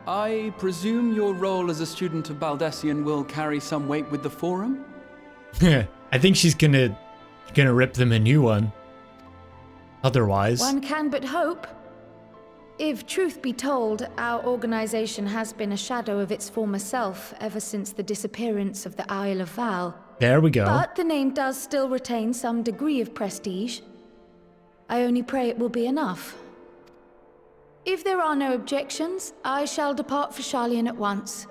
I presume your role as a student of Baldesion will carry some weight with the Forum? I think she's gonna rip them a new one. Otherwise... One can but hope. If truth be told, our organization has been a shadow of its former self ever since the disappearance of the Isle of Val. There we go. But the name does still retain some degree of prestige. I only pray it will be enough. If there are no objections, I shall depart for Sharlayan at once.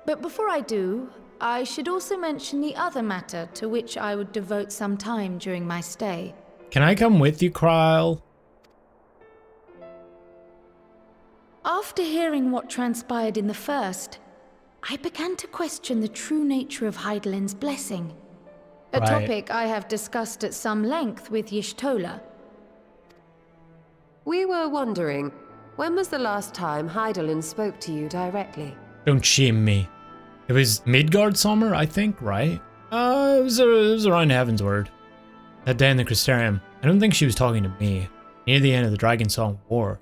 But before I do, I should also mention the other matter to which I would devote some time during my stay. Can I come with you, Krile? After hearing what transpired in the first, I began to question the true nature of Hydaelyn's blessing. A topic I have discussed at some length with Y'shtola. We were wondering, when was the last time Hydaelyn spoke to you directly? Don't shame me. It was Midgard summer, I think, right? It was around Heavensward. That day in the Crystarium. I don't think she was talking to me. Near the end of the Dragon Song War.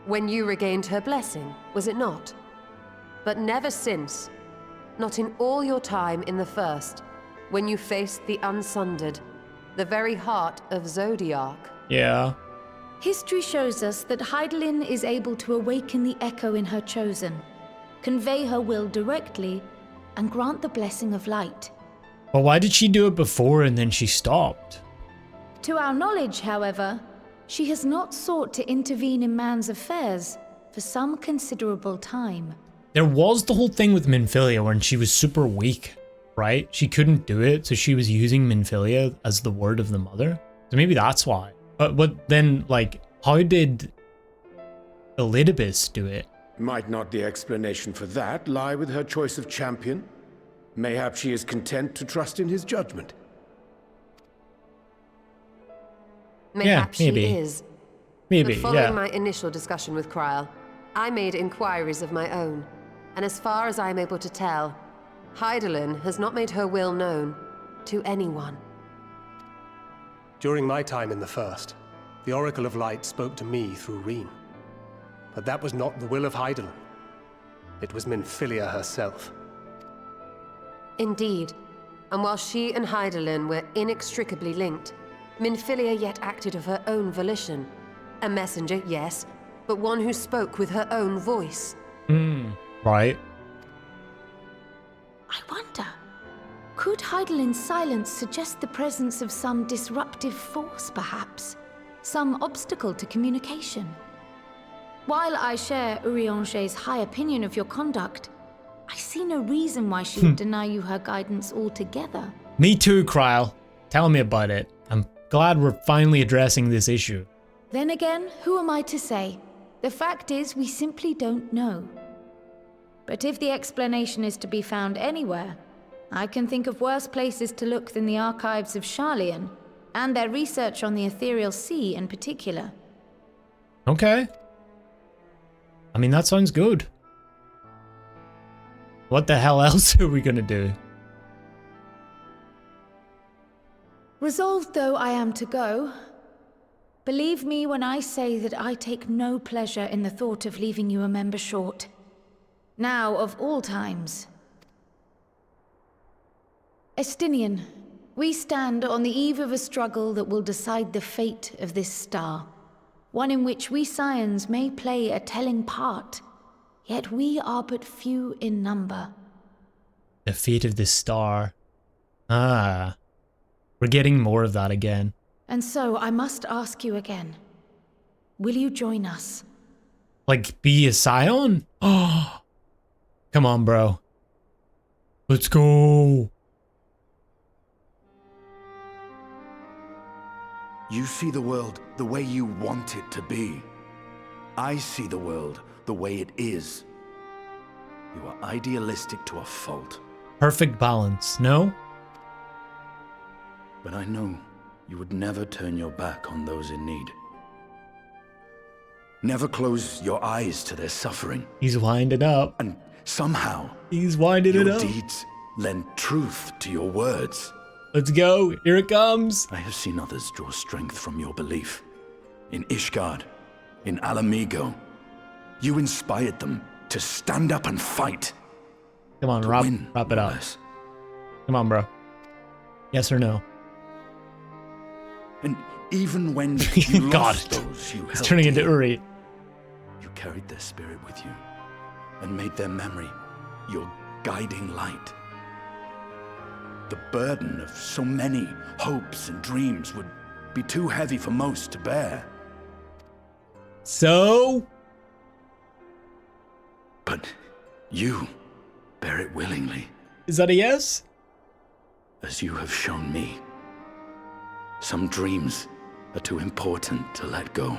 When you regained her blessing, was it not? But never since. Not in all your time in the first, when you faced the Unsundered, the very heart of Zodiark. Yeah. History shows us that Hydaelyn is able to awaken the echo in her chosen, convey her will directly, and grant the blessing of light. But why did she do it before and then she stopped? To our knowledge, however, she has not sought to intervene in man's affairs for some considerable time. There was the whole thing with Minfilia when she was super weak, right? She couldn't do it, so she was using Minfilia as the word of the mother. So maybe that's why. But then, like, how did Elidibus do it? Might not the explanation for that lie with her choice of champion? Mayhap she is content to trust in his judgment. Mayhap yeah, maybe. She is. Maybe, but following yeah. my initial discussion with Krile, I made inquiries of my own, and as far as I am able to tell, Hydaelyn has not made her will known to anyone. During my time in the First, the Oracle of Light spoke to me through Reen. But that was not the will of Hydaelyn. It was Minfilia herself. Indeed. And while she and Hydaelyn were inextricably linked, Minfilia yet acted of her own volition. A messenger, yes, but one who spoke with her own voice. Right. I wonder, could Hydaelyn's silence suggest the presence of some disruptive force, perhaps? Some obstacle to communication? While I share Urianger's high opinion of your conduct, I see no reason why she would deny you her guidance altogether. Me too, Krile. Tell me about it. I'm glad we're finally addressing this issue. Then again, who am I to say? The fact is, we simply don't know. But if the explanation is to be found anywhere, I can think of worse places to look than the archives of Sharlayan, and their research on the Ethereal Sea in particular. Okay. I mean, that sounds good. What the hell else are we gonna do? Resolved though I am to go, believe me when I say that I take no pleasure in the thought of leaving you a member short. Now, of all times. Estinien, we stand on the eve of a struggle that will decide the fate of this star. One in which we Scions may play a telling part, yet we are but few in number. The fate of this star. Ah. We're getting more of that again. And so I must ask you again. Will you join us? Like, be a Scion? Oh. Come on, bro. Let's go. You see the world the way you want it to be. I see the world the way it is. You are idealistic to a fault. Perfect balance, no? But I know you would never turn your back on those in need. Never close your eyes to their suffering. He's winding up. And somehow, he's winding it your up. deeds lend truth to your words. Let's go. Here it comes. I have seen others draw strength from your belief. In Ishgard, in Alamigo. You inspired them to stand up and fight. Come on, wrap it up. Come on, bro. Yes or no? And even when you lost those you held it's turning into dear, Uri. You carried their spirit with you and made their memory your guiding light. The burden of so many hopes and dreams would be too heavy for most to bear. So? But you bear it willingly. Is that a yes? As you have shown me. Some dreams are too important to let go.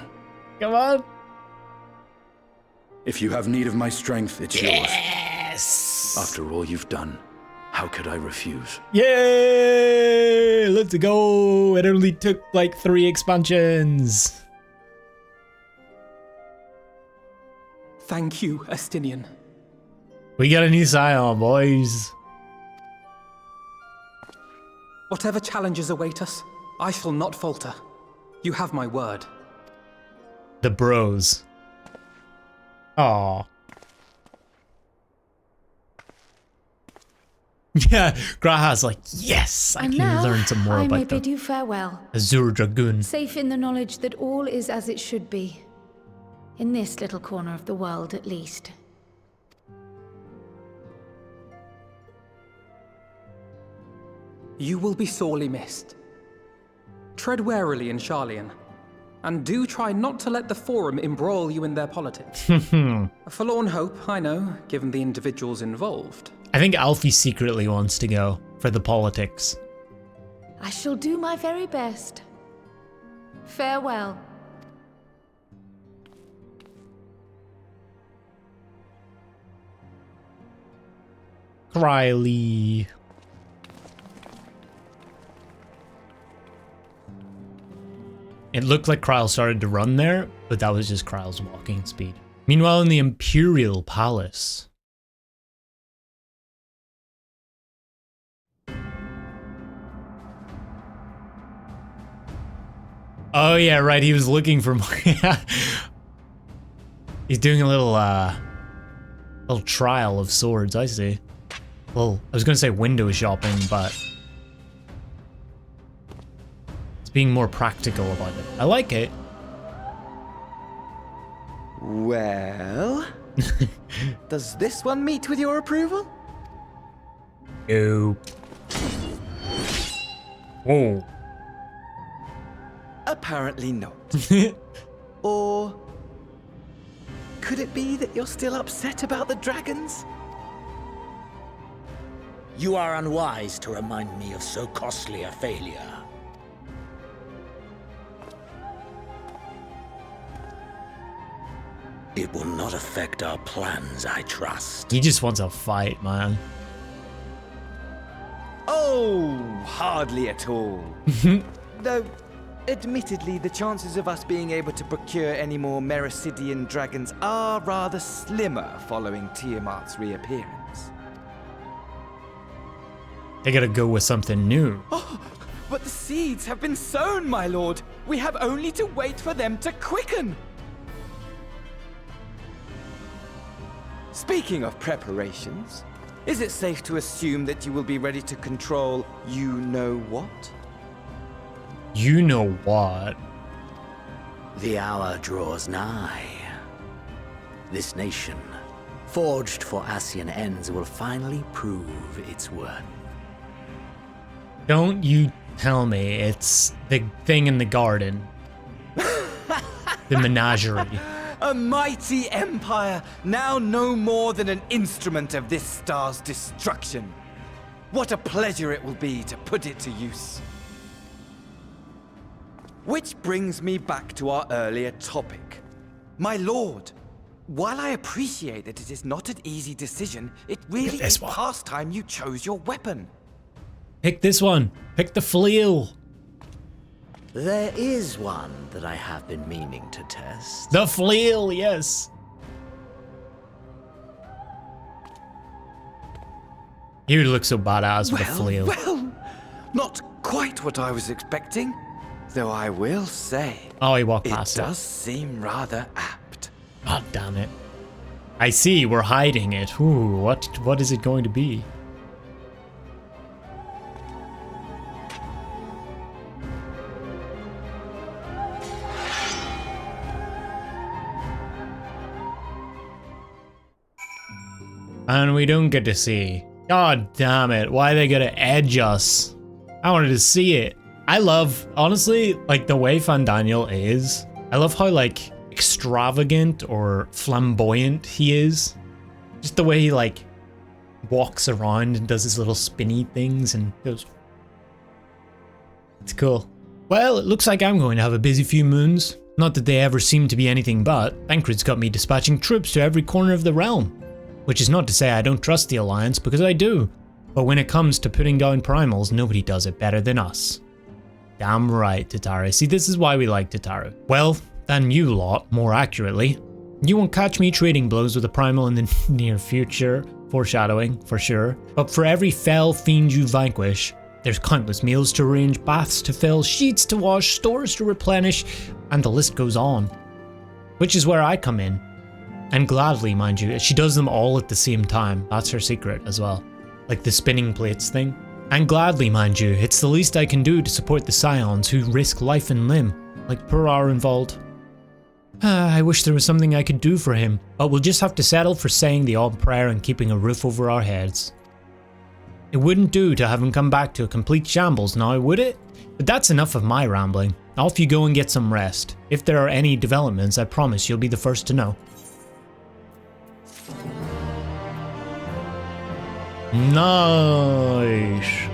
Come on. If you have need of my strength, it's yours. Yes! After all you've done, how could I refuse? Yay! Let's go! It only took like 3 expansions. Thank you, Estinien. We got a new Scion, boys. Whatever challenges await us, I shall not falter. You have my word. The bros. Aw. Yeah, Graha's like, yes, I can learn some more I may about bid the you farewell. Azure Dragoon. Safe in the knowledge that all is as it should be. In this little corner of the world, at least. You will be sorely missed. Tread warily in Sharlayan, and do try not to let the Forum embroil you in their politics. A forlorn hope, I know, given the individuals involved. I think Alfie secretly wants to go for the politics. I shall do my very best. Farewell. Riley. It looked like Krile started to run there, but that was just Kryle's walking speed. Meanwhile, in the Imperial Palace. Oh yeah, right, he was looking for more. He's doing a little, Little trial of swords, I see. Well, I was gonna say window shopping, but it's being more practical about it. I like it. Well, does this one meet with your approval? No. Whoa. Apparently not. Or could it be that you're still upset about the dragons? You are unwise to remind me of so costly a failure. It will not affect our plans, I trust. He just wants a fight, man. Oh, hardly at all. Though, admittedly, the chances of us being able to procure any more Mericidian dragons are rather slimmer following Tiamat's reappearance. They gotta go with something new. Oh, but the seeds have been sown, my lord. We have only to wait for them to quicken. Speaking of preparations, is it safe to assume that you will be ready to control you-know-what? You know what? The hour draws nigh. This nation, forged for Ascian ends, will finally prove its worth. Don't you tell me it's the thing in the garden. The menagerie. A mighty empire, now no more than an instrument of this star's destruction. What a pleasure it will be to put it to use. Which brings me back to our earlier topic. My lord, while I appreciate that it is not an easy decision, it really is past time you chose your weapon. Pick this one. Pick the flail. There is one that I have been meaning to test. The flail, yes. He would look so badass with a flail. Well, not quite what I was expecting. Though I will say, oh, he walked past it does seem rather apt. God damn it. I see, we're hiding it. Ooh, what is it going to be? And we don't get to see. God damn it, why are they gonna edge us? I wanted to see it. I love, honestly, like the way Fandaniel is. I love how like extravagant or flamboyant he is. Just the way he like walks around and does his little spinny things and goes. It's cool. Well, it looks like I'm going to have a busy few moons. Not that they ever seem to be anything but. Thancred's got me dispatching troops to every corner of the realm. Which is not to say I don't trust the Alliance, because I do. But when it comes to putting down primals, nobody does it better than us. Damn right, Tataru. See, this is why we like Tataru. Well, than you lot, more accurately. You won't catch me trading blows with a primal in the near future. Foreshadowing, for sure. But for every fell fiend you vanquish, there's countless meals to arrange, baths to fill, sheets to wash, stores to replenish, and the list goes on. Which is where I come in. And gladly, mind you, she does them all at the same time. That's her secret as well. Like the spinning plates thing. And gladly, mind you, it's the least I can do to support the Scions who risk life and limb, like poor Arenvald. I wish there was something I could do for him, but we'll just have to settle for saying the odd prayer and keeping a roof over our heads. It wouldn't do to have him come back to a complete shambles now, would it? But that's enough of my rambling. Off you go and get some rest. If there are any developments, I promise you'll be the first to know. Nice.